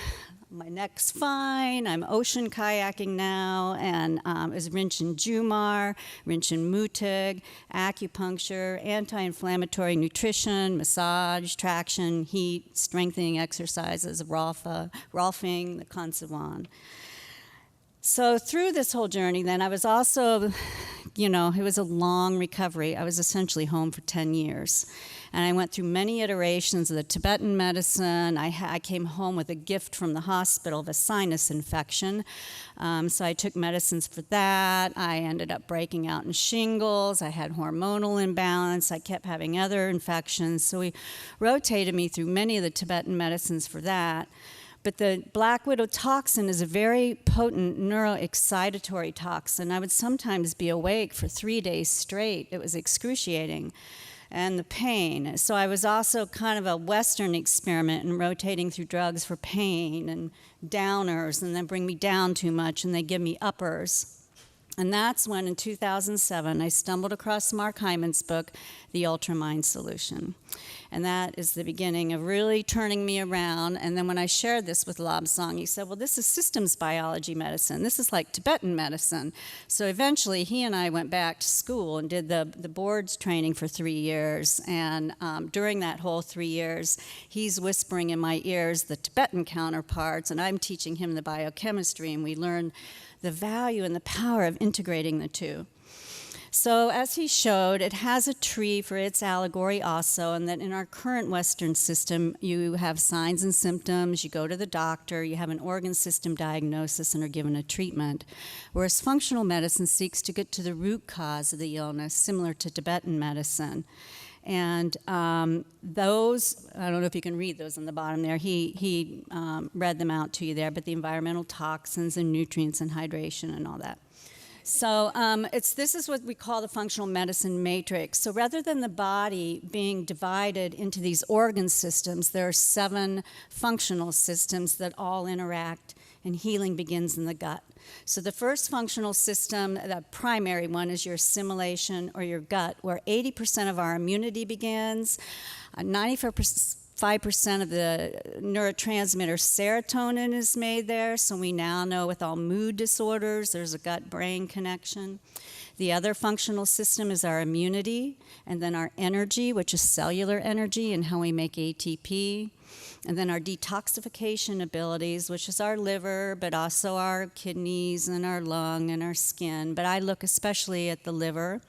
[SPEAKER 6] my neck's fine, I'm ocean kayaking now, and it was Rinchen Jumar, Rinchen Mutug, acupuncture, anti-inflammatory nutrition, massage, traction, heat, strengthening exercises, Rolfing, the Kansawan. So through this whole journey then, I was also, it was a long recovery. I was essentially home for 10 years. And I went through many iterations of the Tibetan medicine. I came home with a gift from the hospital of a sinus infection. So I took medicines for that. I ended up breaking out in shingles. I had hormonal imbalance. I kept having other infections. So we rotated me through many of the Tibetan medicines for that. But the black widow toxin is a very potent neuroexcitatory toxin. I would sometimes be awake for 3 days straight. It was excruciating. And the pain. So I was also kind of a Western experiment in rotating through drugs for pain and downers, and then bring me down too much, and they give me uppers. And that's when, in 2007, I stumbled across Mark Hyman's book, The Ultramind Solution. And that is the beginning of really turning me around. And then when I shared this with Lobsang, he said, well, this is systems biology medicine. This is like Tibetan medicine. So eventually, he and I went back to school and did the board's training for 3 years. And during that whole 3 years, he's whispering in my ears the Tibetan counterparts, and I'm teaching him the biochemistry, and we learn the value and the power of integrating the two. So as he showed, it has a tree for its allegory also, and that in our current Western system, you have signs and symptoms, you go to the doctor, you have an organ system diagnosis and are given a treatment, whereas functional medicine seeks to get to the root cause of the illness, similar to Tibetan medicine. And those, I don't know if you can read those on the bottom there, he read them out to you there, but the environmental toxins and nutrients and hydration and all that. So this is what we call the functional medicine matrix. So rather than the body being divided into these organ systems, there are 7 functional systems that all interact, and healing begins in the gut. So the first functional system, the primary one, is your assimilation or your gut, where 80% of our immunity begins, 95% of the neurotransmitter serotonin is made there, so we now know with all mood disorders there's a gut-brain connection. The other functional system is our immunity, and then our energy, which is cellular energy and how we make ATP, and then our detoxification abilities, which is our liver, but also our kidneys and our lung and our skin, but I look especially at the liver.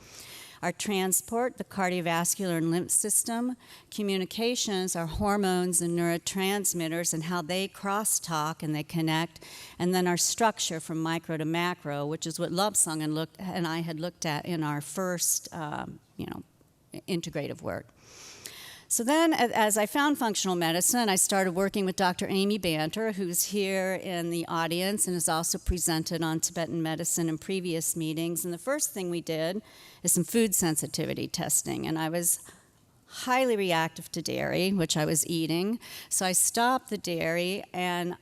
[SPEAKER 6] Our transport, the cardiovascular and lymph system, communications, our hormones and neurotransmitters and how they crosstalk and they connect, and then our structure from micro to macro, which is what Lobsang and I had looked at in our first, integrative work. So then, as I found functional medicine, I started working with Dr. Amy Banter, who's here in the audience and has also presented on Tibetan medicine in previous meetings. And the first thing we did is some food sensitivity testing. And I was highly reactive to dairy, which I was eating. So I stopped the dairy, and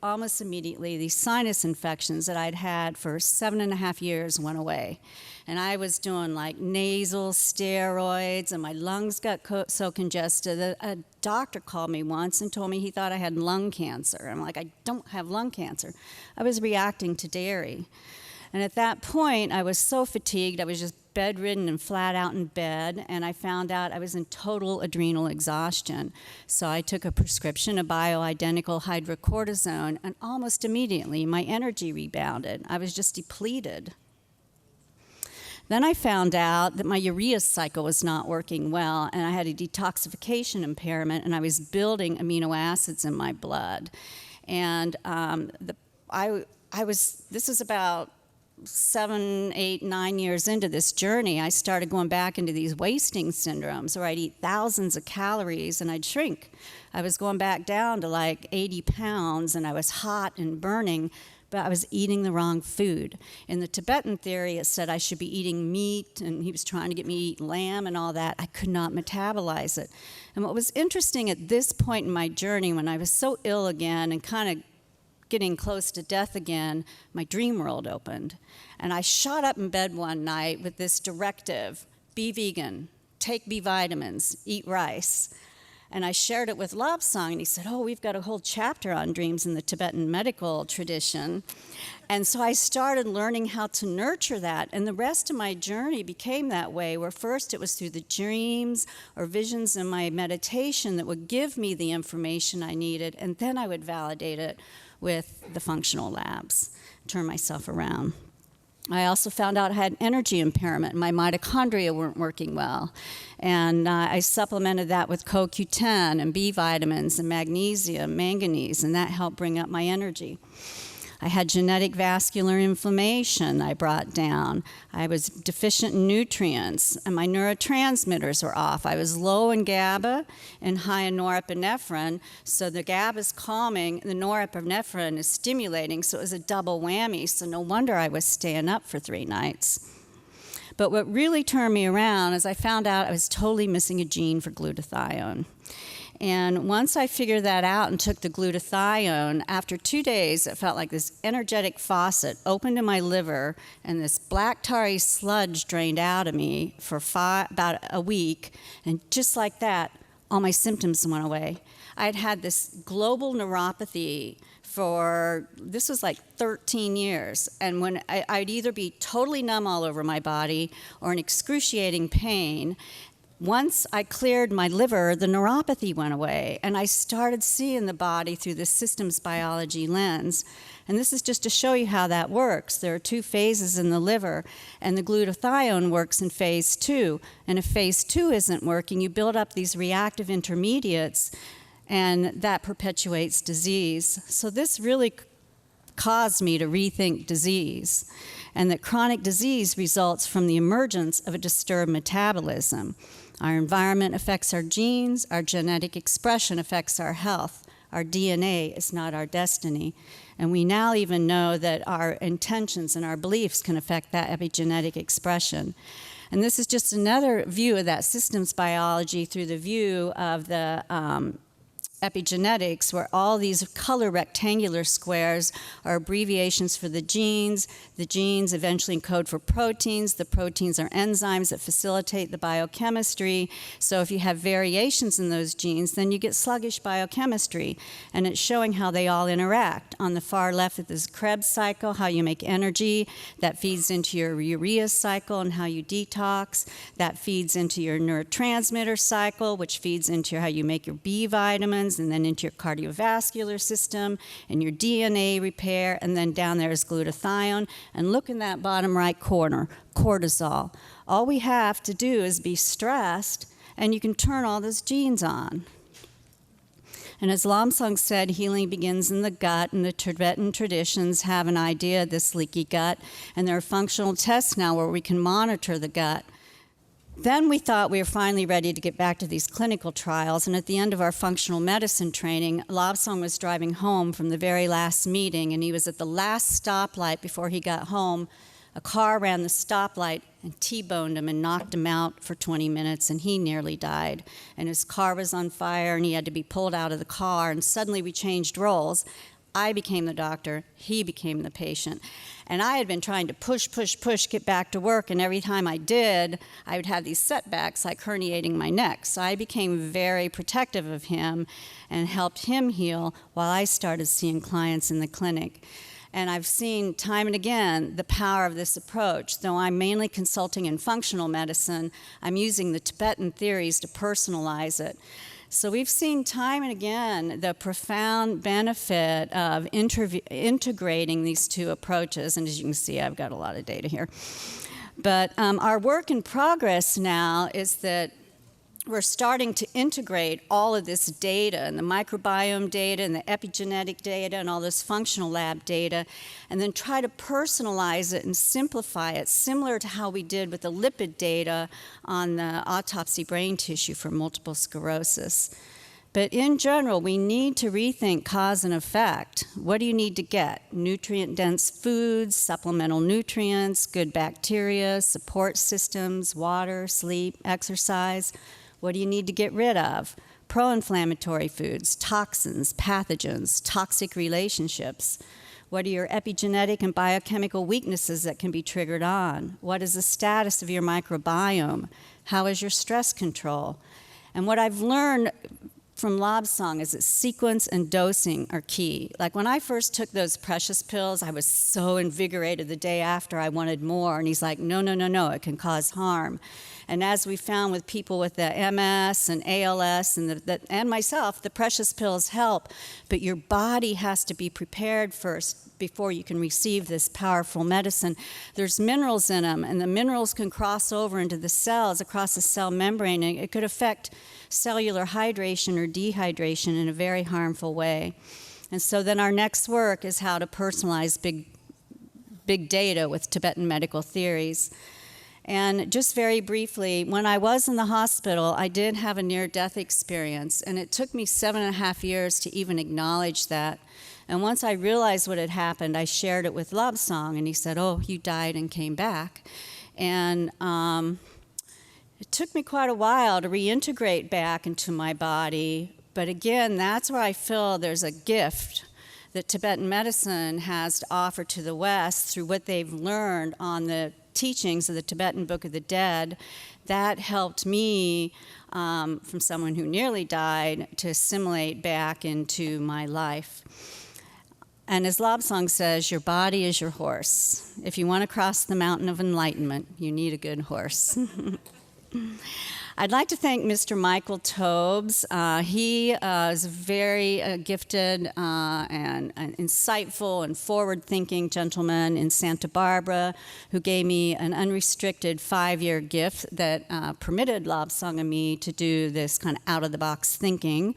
[SPEAKER 6] almost immediately, these sinus infections that I'd had for 7.5 years went away. And I was doing like nasal steroids, and my lungs got so congested that a doctor called me once and told me he thought I had lung cancer. I'm like, I don't have lung cancer. I was reacting to dairy. And at that point, I was so fatigued, I was just bedridden and flat out in bed, and I found out I was in total adrenal exhaustion. So I took a prescription of bioidentical hydrocortisone, and almost immediately my energy rebounded. I was just depleted. Then I found out that my urea cycle was not working well, and I had a detoxification impairment, and I was building amino acids in my blood. And this is about 7, 8, 9 years into this journey, I started going back into these wasting syndromes where I'd eat thousands of calories and I'd shrink. I was going back down to like 80 pounds, and I was hot and burning, but I was eating the wrong food. In the Tibetan theory, it said I should be eating meat, and he was trying to get me to eat lamb and all that. I could not metabolize it. And what was interesting at this point in my journey, when I was so ill again and kind of getting close to death again, my dream world opened. And I shot up in bed one night with this directive: be vegan, take B vitamins, eat rice. And I shared it with Lobsang, and he said, oh, we've got a whole chapter on dreams in the Tibetan medical tradition. And so I started learning how to nurture that, and the rest of my journey became that way, where first it was through the dreams or visions in my meditation that would give me the information I needed, and then I would validate it with the functional labs, turn myself around. I also found out I had energy impairment. My mitochondria weren't working well. And I supplemented that with CoQ10 and B vitamins and magnesium, manganese, and that helped bring up my energy. I had genetic vascular inflammation I brought down. I was deficient in nutrients, and my neurotransmitters were off. I was low in GABA and high in norepinephrine, so the GABA is calming, the norepinephrine is stimulating, so it was a double whammy, so no wonder I was staying up for 3 nights. But what really turned me around is I found out I was totally missing a gene for glutathione. And once I figured that out and took the glutathione, after 2 days, it felt like this energetic faucet opened in my liver, and this black tarry sludge drained out of me for about a week. And just like that, all my symptoms went away. I'd had this global neuropathy this was like 13 years. And when I'd either be totally numb all over my body or in excruciating pain. Once I cleared my liver, the neuropathy went away, and I started seeing the body through the systems biology lens. And this is just to show you how that works. There are 2 phases in the liver, and the glutathione works in phase 2. And if phase 2 isn't working, you build up these reactive intermediates, and that perpetuates disease. So this really caused me to rethink disease, and that chronic disease results from the emergence of a disturbed metabolism. Our environment affects our genes, our genetic expression affects our health, Our DNA is not our destiny. And we now even know that our intentions and our beliefs can affect that epigenetic expression. And this is just another view of that systems biology through the view of the epigenetics, where all these color rectangular squares are abbreviations for the genes. The genes eventually encode for proteins. The proteins are enzymes that facilitate the biochemistry. So if you have variations in those genes, then you get sluggish biochemistry. And it's showing how they all interact. On the far left is this Krebs cycle, how you make energy. That feeds into your urea cycle and how you detox. That feeds into your neurotransmitter cycle, which feeds into how you make your B vitamins, and then into your cardiovascular system and your DNA repair, and then down there is glutathione. And look in that bottom right corner, cortisol. All we have to do is be stressed, and you can turn all those genes on. And as Lobsang said, healing begins in the gut, and the Tibetan traditions have an idea of this leaky gut, and there are functional tests now where we can monitor the gut. Then we thought we were finally ready to get back to these clinical trials, and at the end of our functional medicine training, Lobsang was driving home from the very last meeting, and he was at the last stoplight before he got home. A car ran the stoplight and T-boned him and knocked him out for 20 minutes, and he nearly died. And his car was on fire, and he had to be pulled out of the car, and suddenly we changed roles. I became the doctor, he became the patient. And I had been trying to push, get back to work, and every time I did, I would have these setbacks like herniating my neck. So I became very protective of him and helped him heal while I started seeing clients in the clinic. And I've seen time and again the power of this approach. Though I'm mainly consulting in functional medicine, I'm using the Tibetan theories to personalize it. So we've seen time and again the profound benefit of integrating these two approaches. And as you can see, I've got a lot of data here. But our work in progress now is that we're starting to integrate all of this data, and the microbiome data and the epigenetic data and all this functional lab data, and then try to personalize it and simplify it, similar to how we did with the lipid data on the autopsy brain tissue for multiple sclerosis. But in general, we need to rethink cause and effect. What do you need to get? Nutrient-dense foods, supplemental nutrients, good bacteria, support systems, water, sleep, exercise. What do you need to get rid of? Pro-inflammatory foods, toxins, pathogens, toxic relationships. What are your epigenetic and biochemical weaknesses that can be triggered on? What is the status of your microbiome? How is your stress control? And what I've learned from Lobsang is that sequence and dosing are key. Like when I first took those precious pills, I was so invigorated the day after I wanted more. And he's like, no, it can cause harm. And as we found with people with the MS and ALS and myself, the precious pills help, but your body has to be prepared first before you can receive this powerful medicine. There's minerals in them, and the minerals can cross over into the cells, across the cell membrane, and it could affect cellular hydration or dehydration in a very harmful way. And so then our next work is how to personalize big data with Tibetan medical theories. And just very briefly, when I was in the hospital, I did have a near-death experience, and it took me 7.5 years to even acknowledge that. And once I realized what had happened, I shared it with Lobsang, and he said, oh, you died and came back. And it took me quite a while to reintegrate back into my body, but again, that's where I feel there's a gift that Tibetan medicine has to offer to the West through what they've learned on the teachings of the Tibetan Book of the Dead. That helped me, from someone who nearly died, to assimilate back into my life. And as Lobsang says, your body is your horse. If you want to cross the mountain of enlightenment, you need a good horse. I'd like to thank Mr. Michael Tobes. He is a very gifted and insightful and forward-thinking gentleman in Santa Barbara who gave me an unrestricted 5-year gift that permitted Lobsang and me to do this kind of out-of-the-box thinking.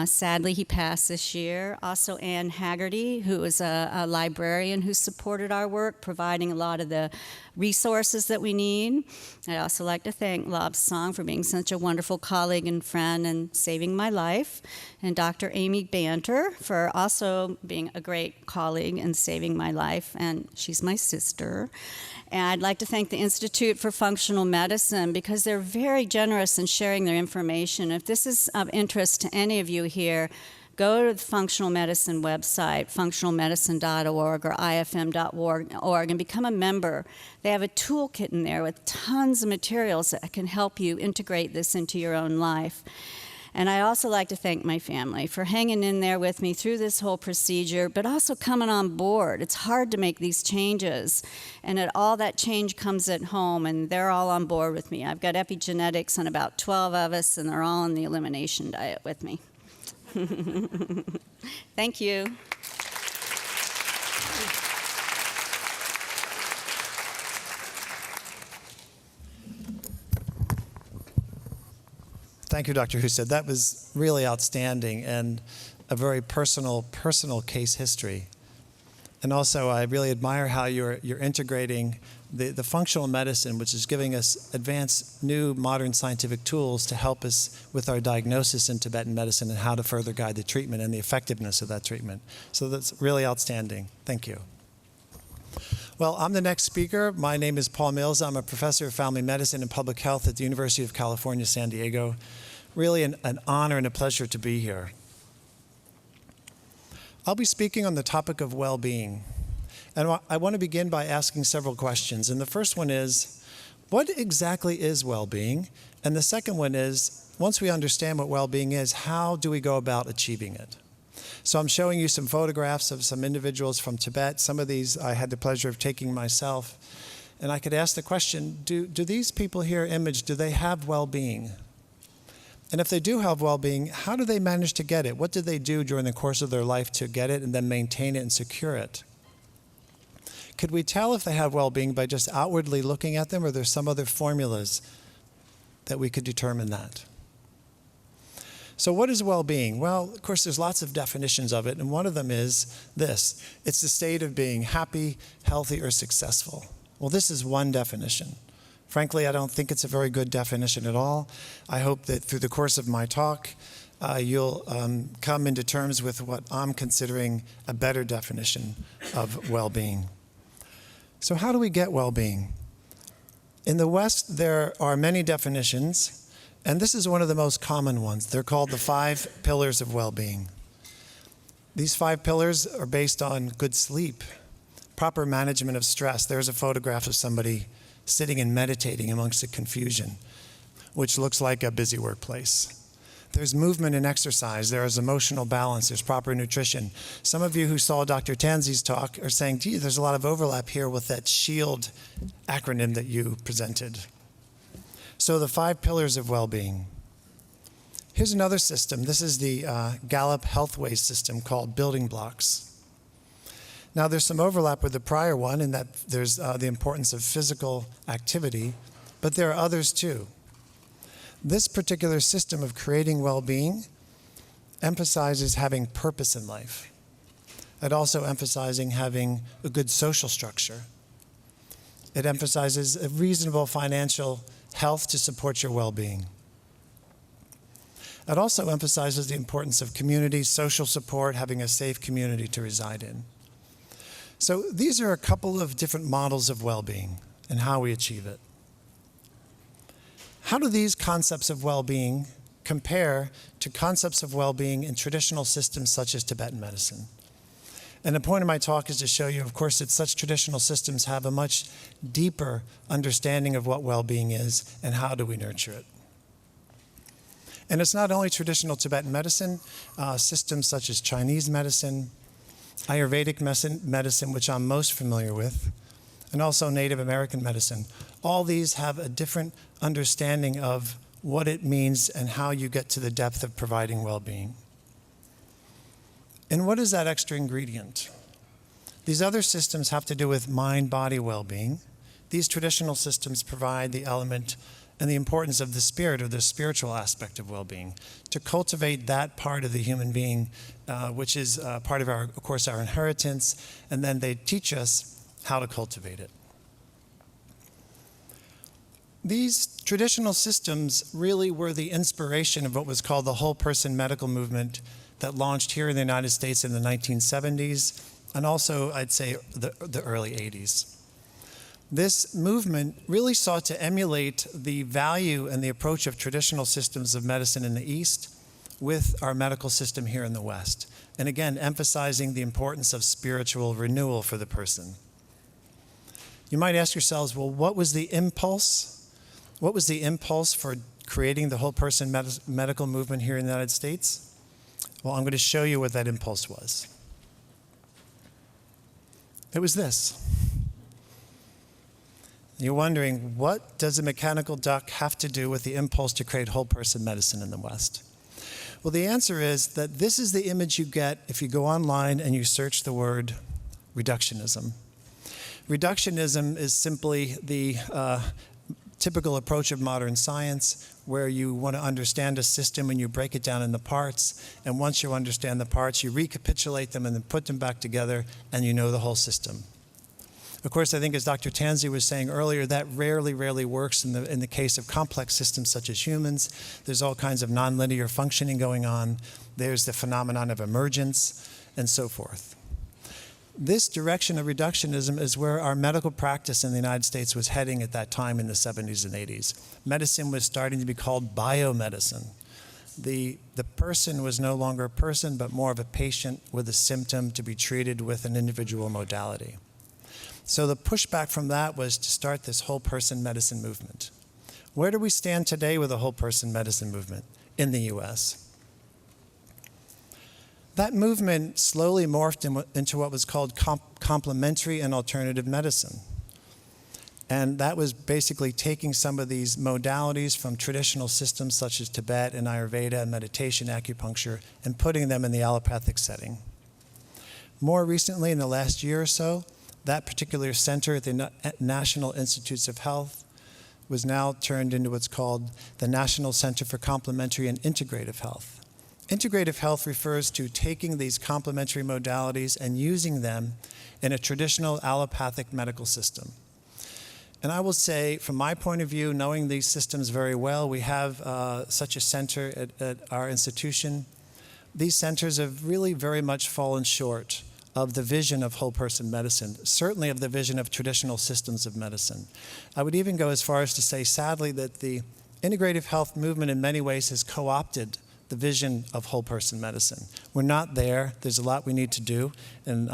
[SPEAKER 6] Sadly, he passed this year. Also, Ann Haggerty, who is a librarian who supported our work, providing a lot of the resources that we need. I'd also like to thank Lobsang for being such a wonderful colleague and friend and saving my life, and Dr. Amy Banter for also being a great colleague and saving my life, and she's my sister. And I'd like to thank the Institute for Functional Medicine because they're very generous in sharing their information. If this is of interest to any of you here, go to the Functional Medicine website, functionalmedicine.org or ifm.org, and become a member. They have a toolkit in there with tons of materials that can help you integrate this into your own life. And I also like to thank my family for hanging in there with me through this whole procedure, but also coming on board. It's hard to make these changes, and all that change comes at home, and they're all on board with me. I've got epigenetics on about 12 of us, and they're all on the elimination diet with me. Thank you.
[SPEAKER 1] Thank you, Dr. Husted. That was really outstanding and a very personal case history. And also, I really admire how you're integrating the functional medicine, which is giving us advanced, new, modern scientific tools to help us with our diagnosis in Tibetan medicine and how to further guide the treatment and the effectiveness of that treatment. So that's really outstanding. Thank you. Well, I'm the next speaker. My name is Paul Mills. I'm a professor of family medicine and public health at the University of California, San Diego. Really an honor and a pleasure to be here. I'll be speaking on the topic of well-being. And I want to begin by asking several questions. And the first one is, what exactly is well-being? And the second one is, once we understand what well-being is, how do we go about achieving it? So I'm showing you some photographs of some individuals from Tibet. Some of these I had the pleasure of taking myself. And I could ask the question, do these people here imaged, do they have well-being? And if they do have well-being, how do they manage to get it? What did they do during the course of their life to get it and then maintain it and secure it? Could we tell if they have well-being by just outwardly looking at them, or there's some other formulas that we could determine that? So what is well-being? Well, of course, there's lots of definitions of it, and one of them is this. It's the state of being happy, healthy, or successful. Well, this is one definition. Frankly, I don't think it's a very good definition at all. I hope that through the course of my talk, you'll come into terms with what I'm considering a better definition of well-being. So how do we get well-being? In the West, there are many definitions. And this is one of the most common ones. They're called the 5 pillars of well-being. These 5 pillars are based on good sleep, proper management of stress. There's a photograph of somebody sitting and meditating amongst the confusion, which looks like a busy workplace. There's movement and exercise. There is emotional balance. There's proper nutrition. Some of you who saw Dr. Tanzi's talk are saying, gee, there's a lot of overlap here with that SHIELD acronym that you presented. So the 5 pillars of well-being. Here's another system. This is the Gallup Healthways system called building blocks. Now there's some overlap with the prior one in that there's the importance of physical activity, but there are others too. This particular system of creating well-being emphasizes having purpose in life. It also emphasizing having a good social structure. It emphasizes a reasonable financial health to support your well-being. It also emphasizes the importance of community, social support, having a safe community to reside in. So these are a couple of different models of well-being and how we achieve it. How do these concepts of well-being compare to concepts of well-being in traditional systems such as Tibetan medicine? And the point of my talk is to show you, of course, that such traditional systems have a much deeper understanding of what well-being is and how do we nurture it. And it's not only traditional Tibetan medicine, systems such as Chinese medicine, Ayurvedic medicine, which I'm most familiar with, and also Native American medicine. All these have a different understanding of what it means and how you get to the depth of providing well-being. And what is that extra ingredient? These other systems have to do with mind-body well-being. These traditional systems provide the element and the importance of the spirit or the spiritual aspect of well-being, to cultivate that part of the human being, which is part of of course, our inheritance, and then they teach us how to cultivate it. These traditional systems really were the inspiration of what was called the whole person medical movement that launched here in the United States in the 1970s, and also, I'd say, the early 80s. This movement really sought to emulate the value and the approach of traditional systems of medicine in the East with our medical system here in the West. And again, emphasizing the importance of spiritual renewal for the person. You might ask yourselves, well, what was the impulse? What was the impulse for creating the whole person medical movement here in the United States? Well, I'm going to show you what that impulse was. It was this. You're wondering, what does a mechanical duck have to do with the impulse to create whole person medicine in the West? Well, the answer is that this is the image you get if you go online and you search the word reductionism. Reductionism is simply the typical approach of modern science, where you want to understand a system and you break it down into parts, and once you understand the parts, you recapitulate them and then put them back together, and you know the whole system. Of course, I think as Dr. Tanzi was saying earlier, that rarely works in the case of complex systems such as humans. There's all kinds of nonlinear functioning going on. There's the phenomenon of emergence, and so forth. This direction of reductionism is where our medical practice in the United States was heading at that time in the 70s and 80s. Medicine was starting to be called biomedicine. The person was no longer a person, but more of a patient with a symptom to be treated with an individual modality. So the pushback from that was to start this whole person medicine movement. Where do we stand today with the whole person medicine movement in the US? That movement slowly morphed into what was called complementary and alternative medicine. And that was basically taking some of these modalities from traditional systems such as Tibet and Ayurveda and meditation, acupuncture, and putting them in the allopathic setting. More recently, in the last year or so, that particular center at the National Institutes of Health was now turned into what's called the National Center for Complementary and Integrative Health. Integrative health refers to taking these complementary modalities and using them in a traditional allopathic medical system. And I will say, from my point of view, knowing these systems very well, we have such a center at our institution. These centers have really very much fallen short of the vision of whole person medicine, certainly of the vision of traditional systems of medicine. I would even go as far as to say, sadly, that the integrative health movement in many ways has co-opted the vision of whole person medicine. We're not there. There's a lot we need to do, and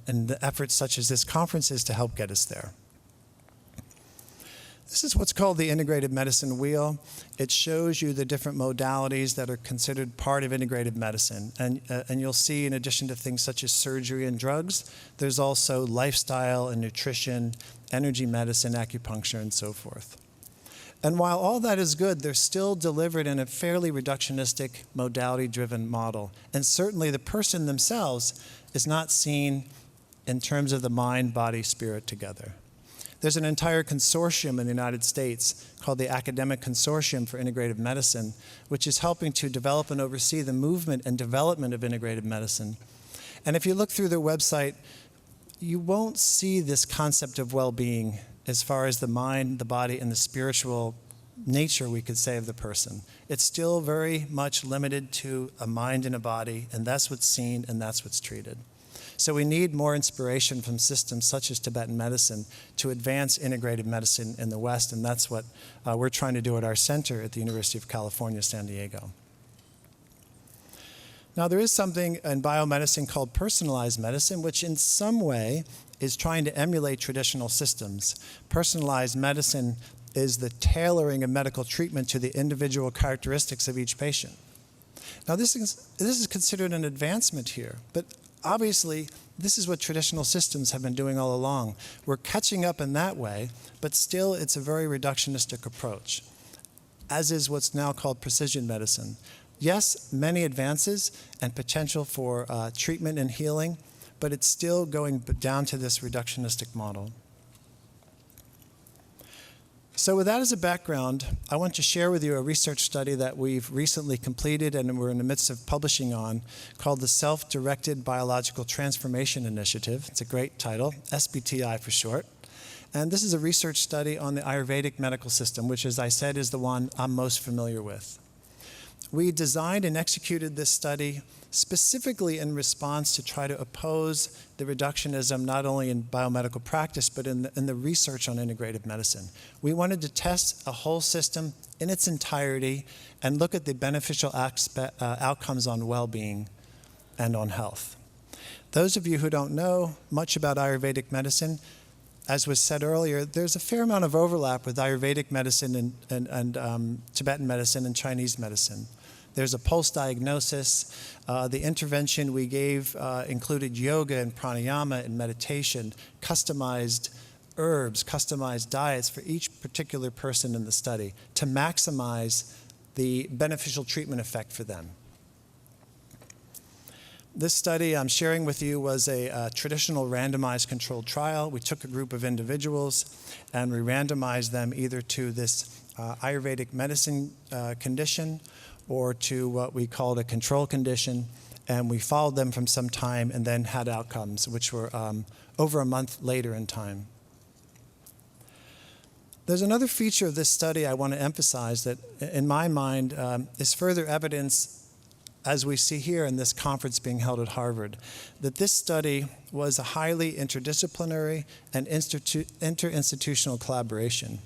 [SPEAKER 1] the efforts such as this conference is to help get us there. This is what's called the integrative medicine wheel. It shows you the different modalities that are considered part of integrative medicine. And you'll see, in addition to things such as surgery and drugs, there's also lifestyle and nutrition, energy medicine, acupuncture, and so forth. And while all that is good, they're still delivered in a fairly reductionistic, modality-driven model. And certainly the person themselves is not seen in terms of the mind, body, spirit together. There's an entire consortium in the United States called the Academic Consortium for Integrative Medicine, which is helping to develop and oversee the movement and development of integrative medicine. And if you look through their website, you won't see this concept of well-being as far as the mind, the body, and the spiritual nature, we could say, of the person. It's still very much limited to a mind and a body, and that's what's seen and that's what's treated. So we need more inspiration from systems such as Tibetan medicine to advance integrative medicine in the West, and that's what we're trying to do at our center at the University of California, San Diego. Now, there is something in biomedicine called personalized medicine, which in some way is trying to emulate traditional systems. Personalized medicine is the tailoring of medical treatment to the individual characteristics of each patient. Now, this is considered an advancement here, but obviously, this is what traditional systems have been doing all along. We're catching up in that way, but still it's a very reductionistic approach, as is what's now called precision medicine. Yes, many advances and potential for treatment and healing, but it's still going down to this reductionistic model. So with that as a background, I want to share with you a research study that we've recently completed and we're in the midst of publishing on, called the Self-Directed Biological Transformation Initiative. It's a great title, SBTI for short. And this is a research study on the Ayurvedic medical system, which, as I said, is the one I'm most familiar with. We designed and executed this study specifically in response to try to oppose the reductionism not only in biomedical practice, but in the research on integrative medicine. We wanted to test a whole system in its entirety and look at the beneficial outcomes on well-being and on health. Those of you who don't know much about Ayurvedic medicine, as was said earlier, there's a fair amount of overlap with Ayurvedic medicine and Tibetan medicine and Chinese medicine. There's a pulse diagnosis. The intervention we gave included yoga and pranayama and meditation, customized herbs, customized diets for each particular person in the study to maximize the beneficial treatment effect for them. This study I'm sharing with you was a traditional randomized controlled trial. We took a group of individuals and we randomized them either to this Ayurvedic medicine condition or to what we called a control condition, and we followed them from some time and then had outcomes, which were over a month later in time. There's another feature of this study I want to emphasize that, in my mind, is further evidence, as we see here in this conference being held at Harvard, that this study was a highly interdisciplinary and interinstitutional collaboration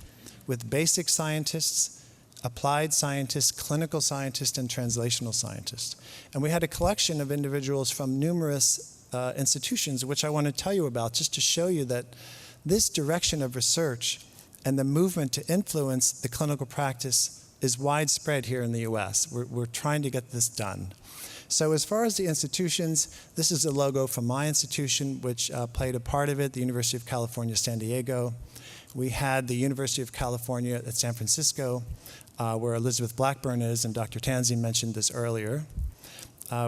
[SPEAKER 1] with basic scientists, applied scientists, clinical scientists, and translational scientists. And we had a collection of individuals from numerous institutions, which I want to tell you about, just to show you that this direction of research and the movement to influence the clinical practice is widespread here in the US. We're trying to get this done. So as far as the institutions, this is a logo from my institution, which played a part of it, the University of California, San Diego. We had the University of California at San Francisco, where Elizabeth Blackburn is, and Dr. Tanzi mentioned this earlier.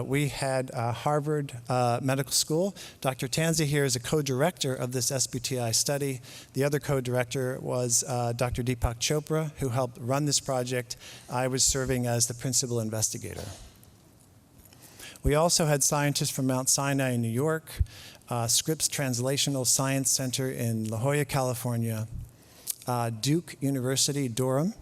[SPEAKER 1] We had Harvard Medical School. Dr. Tanzi here is a co-director of this SBTI study. The other co-director was Dr. Deepak Chopra, who helped run this project. I was serving as the principal investigator. We also had scientists from Mount Sinai in New York, Scripps Translational Science Center in La Jolla, California, Duke University, Durham,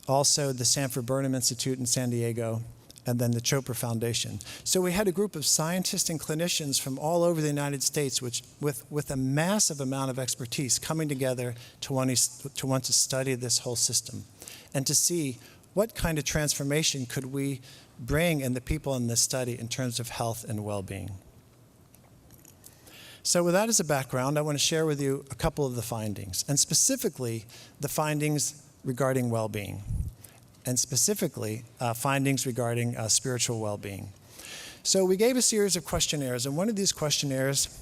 [SPEAKER 1] also the Sanford Burnham Institute in San Diego, and then the Chopra Foundation. So we had a group of scientists and clinicians from all over the United States, which, with a massive amount of expertise coming together to want to study this whole system and to see what kind of transformation could we bring in the people in this study in terms of health and well-being. So with that as a background, I want to share with you a couple of the findings, and specifically the findings regarding well-being, and specifically findings regarding spiritual well-being. So we gave a series of questionnaires, and one of these questionnaires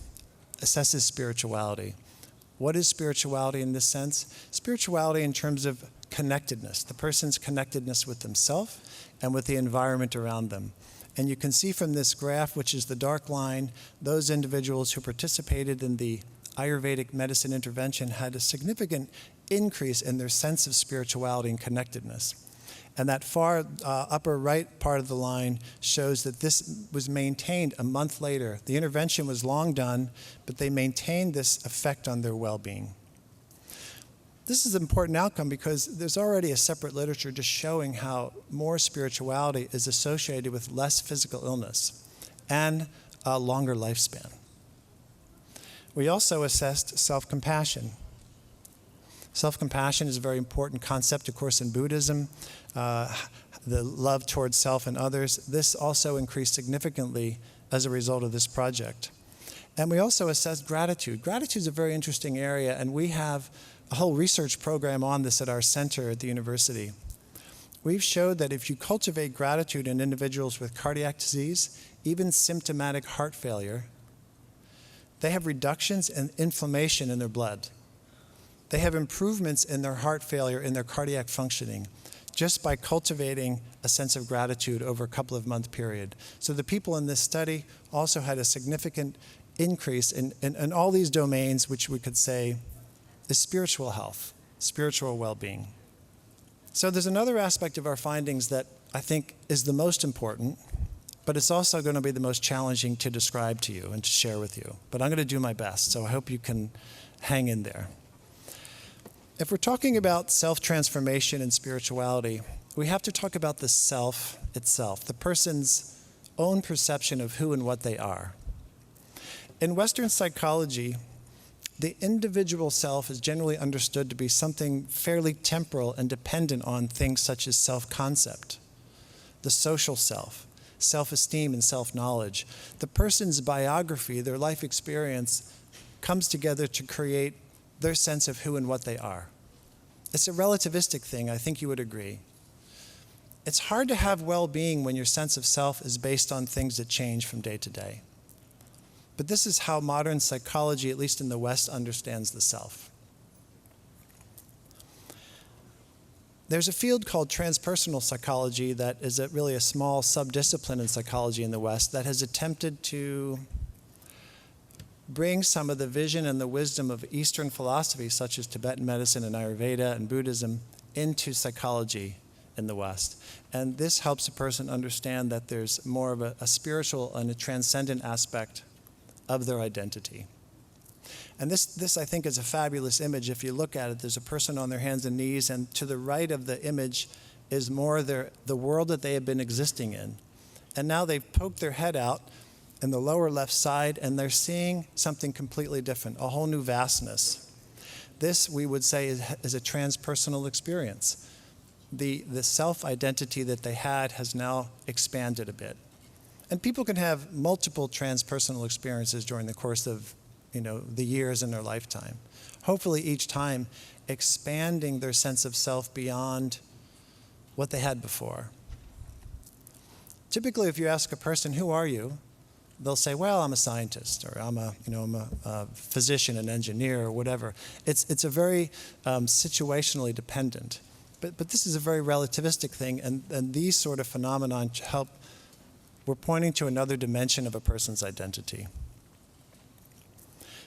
[SPEAKER 1] assesses spirituality. What is spirituality in this sense? Spirituality in terms of connectedness, the person's connectedness with themselves and with the environment around them. And you can see from this graph, which is the dark line, those individuals who participated in the Ayurvedic medicine intervention had a significant increase in their sense of spirituality and connectedness. And that far upper right part of the line shows that this was maintained a month later. The intervention was long done, but they maintained this effect on their well-being. This is an important outcome because there's already a separate literature just showing how more spirituality is associated with less physical illness and a longer lifespan. We also assessed self-compassion. Self-compassion is a very important concept, of course, in Buddhism, the love towards self and others. This also increased significantly as a result of this project. And we also assessed gratitude. Gratitude is a very interesting area, and we have a whole research program on this at our center at the university. We've showed that if you cultivate gratitude in individuals with cardiac disease, even symptomatic heart failure, they have reductions in inflammation in their blood. They have improvements in their heart failure, in their cardiac functioning, just by cultivating a sense of gratitude over a couple of month period. So the people in this study also had a significant increase in all these domains, which we could say is spiritual health, spiritual well-being. So there's another aspect of our findings that I think is the most important, but it's also going to be the most challenging to describe to you and to share with you. But I'm going to do my best, so I hope you can hang in there. If we're talking about self-transformation and spirituality, we have to talk about the self itself, the person's own perception of who and what they are. In Western psychology, the individual self is generally understood to be something fairly temporal and dependent on things such as self-concept, the social self, self-esteem and self-knowledge. The person's biography, their life experience, comes together to create their sense of who and what they are. It's a relativistic thing, I think you would agree. It's hard to have well-being when your sense of self is based on things that change from day to day. But this is how modern psychology, at least in the West, understands the self. There's a field called transpersonal psychology that is really a small subdiscipline in psychology in the West that has attempted to bring some of the vision and the wisdom of Eastern philosophy, such as Tibetan medicine and Ayurveda and Buddhism, into psychology in the West. And this helps a person understand that there's more of a spiritual and a transcendent aspect of their identity. And this, I think, is a fabulous image. If you look at it, there's a person on their hands and knees, and to the right of the image is more the world that they have been existing in. And now they've poked their head out in the lower left side, and they're seeing something completely different, a whole new vastness. This, we would say, is a transpersonal experience. The self-identity that they had has now expanded a bit. And people can have multiple transpersonal experiences during the course of, the years in their lifetime. Hopefully each time expanding their sense of self beyond what they had before. Typically, if you ask a person, who are you? They'll say, well, I'm a scientist, or I'm a physician, an engineer, or whatever. It's a very situationally dependent. But this is a very relativistic thing, and these sort of phenomena help. We're pointing to another dimension of a person's identity.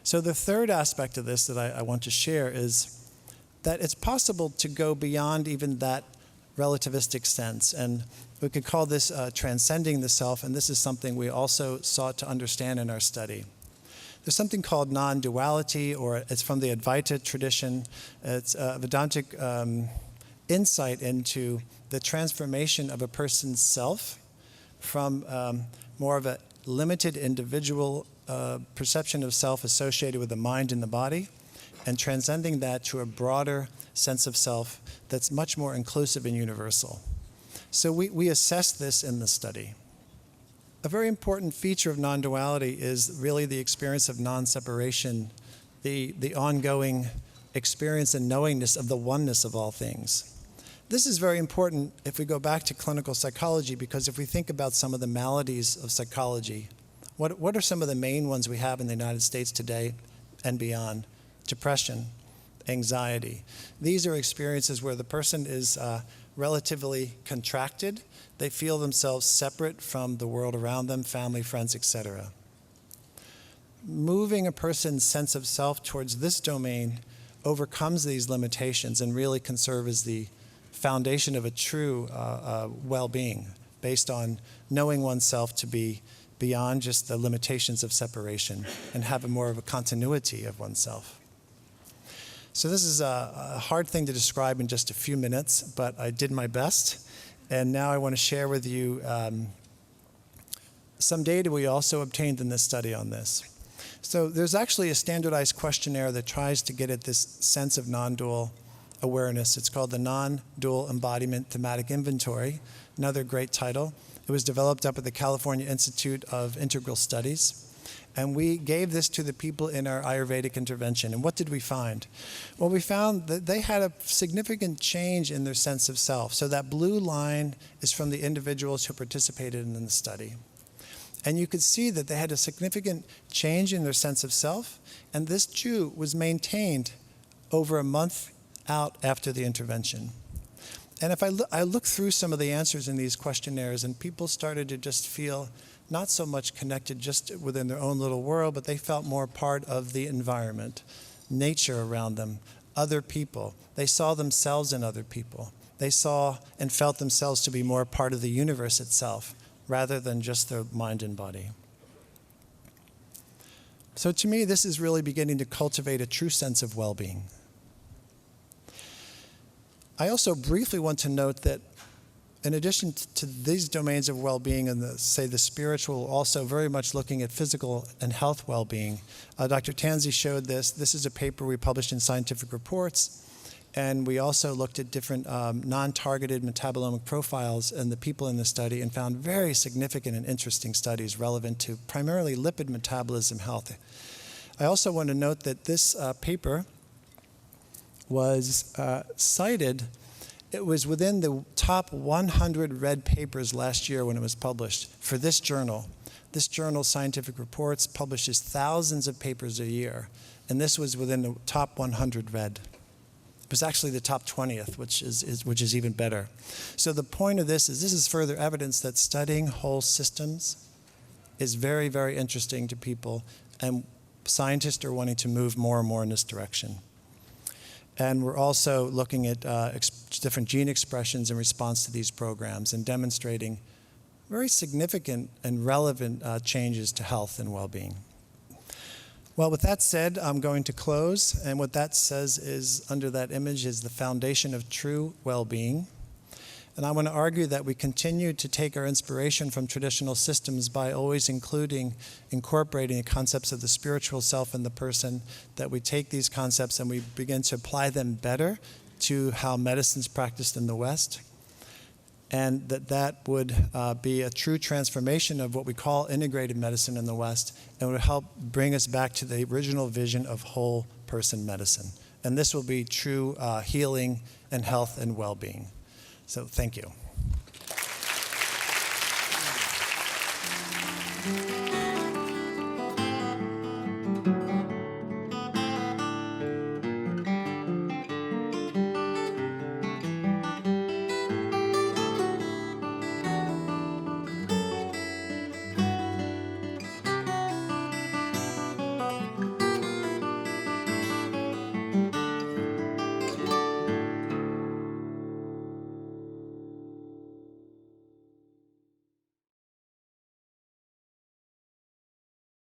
[SPEAKER 1] So the third aspect of this that I want to share is that it's possible to go beyond even that relativistic sense. And we could call this transcending the self, and this is something we also sought to understand in our study. There's something called non-duality, or it's from the Advaita tradition. It's a Vedantic insight into the transformation of a person's self from more of a limited individual perception of self associated with the mind and the body, and transcending that to a broader sense of self that's much more inclusive and universal. So we assess this in the study. A very important feature of non-duality is really the experience of non-separation, the ongoing experience and knowingness of the oneness of all things. This is very important if we go back to clinical psychology, because if we think about some of the maladies of psychology, what are some of the main ones we have in the United States today and beyond? Depression, anxiety. These are experiences where the person is relatively contracted. They feel themselves separate from the world around them, family, friends, etc. Moving a person's sense of self towards this domain overcomes these limitations and really can serve as the foundation of a true well-being, based on knowing oneself to be beyond just the limitations of separation and have more of a continuity of oneself. So this is a hard thing to describe in just a few minutes, but I did my best. And now I want to share with you some data we also obtained in this study on this. So there's actually a standardized questionnaire that tries to get at this sense of non-dual awareness. It's called the Non-Dual Embodiment Thematic Inventory, another great title. It was developed up at the California Institute of Integral Studies. And we gave this to the people in our Ayurvedic intervention. And what did we find? Well, we found that they had a significant change in their sense of self. So that blue line is from the individuals who participated in the study. And you could see that they had a significant change in their sense of self. And this too was maintained over a month out after the intervention. And if I look through some of the answers in these questionnaires, and people started to just feel not so much connected just within their own little world, but they felt more part of the environment, nature around them, other people. They saw themselves in other people. They saw and felt themselves to be more part of the universe itself, rather than just their mind and body. So to me, this is really beginning to cultivate a true sense of well-being. I also briefly want to note that in addition to these domains of well-being and the spiritual, also very much looking at physical and health well-being. Dr. Tanzi showed this. This is a paper we published in Scientific Reports. And we also looked at different non-targeted metabolomic profiles in the people in the study and found very significant and interesting studies relevant to primarily lipid metabolism health. I also want to note that this paper was cited. It was within the top 100 read papers last year when it was published for this journal. This journal, Scientific Reports, publishes thousands of papers a year, and this was within the top 100 read. It was actually the top 20th, which is even better. So the point of this is further evidence that studying whole systems is very, very interesting to people, and scientists are wanting to move more and more in this direction. And we're also looking at different gene expressions in response to these programs and demonstrating very significant and relevant changes to health and well-being. Well, with that said, I'm going to close, and what that says is, under that image is the foundation of true well-being. And I want to argue that we continue to take our inspiration from traditional systems by always incorporating the concepts of the spiritual self and the person, that we take these concepts and we begin to apply them better to how medicine's practiced in the West. And that would be a true transformation of what we call integrative medicine in the West, and would help bring us back to the original vision of whole person medicine. And this will be true healing and health and well-being. So thank you.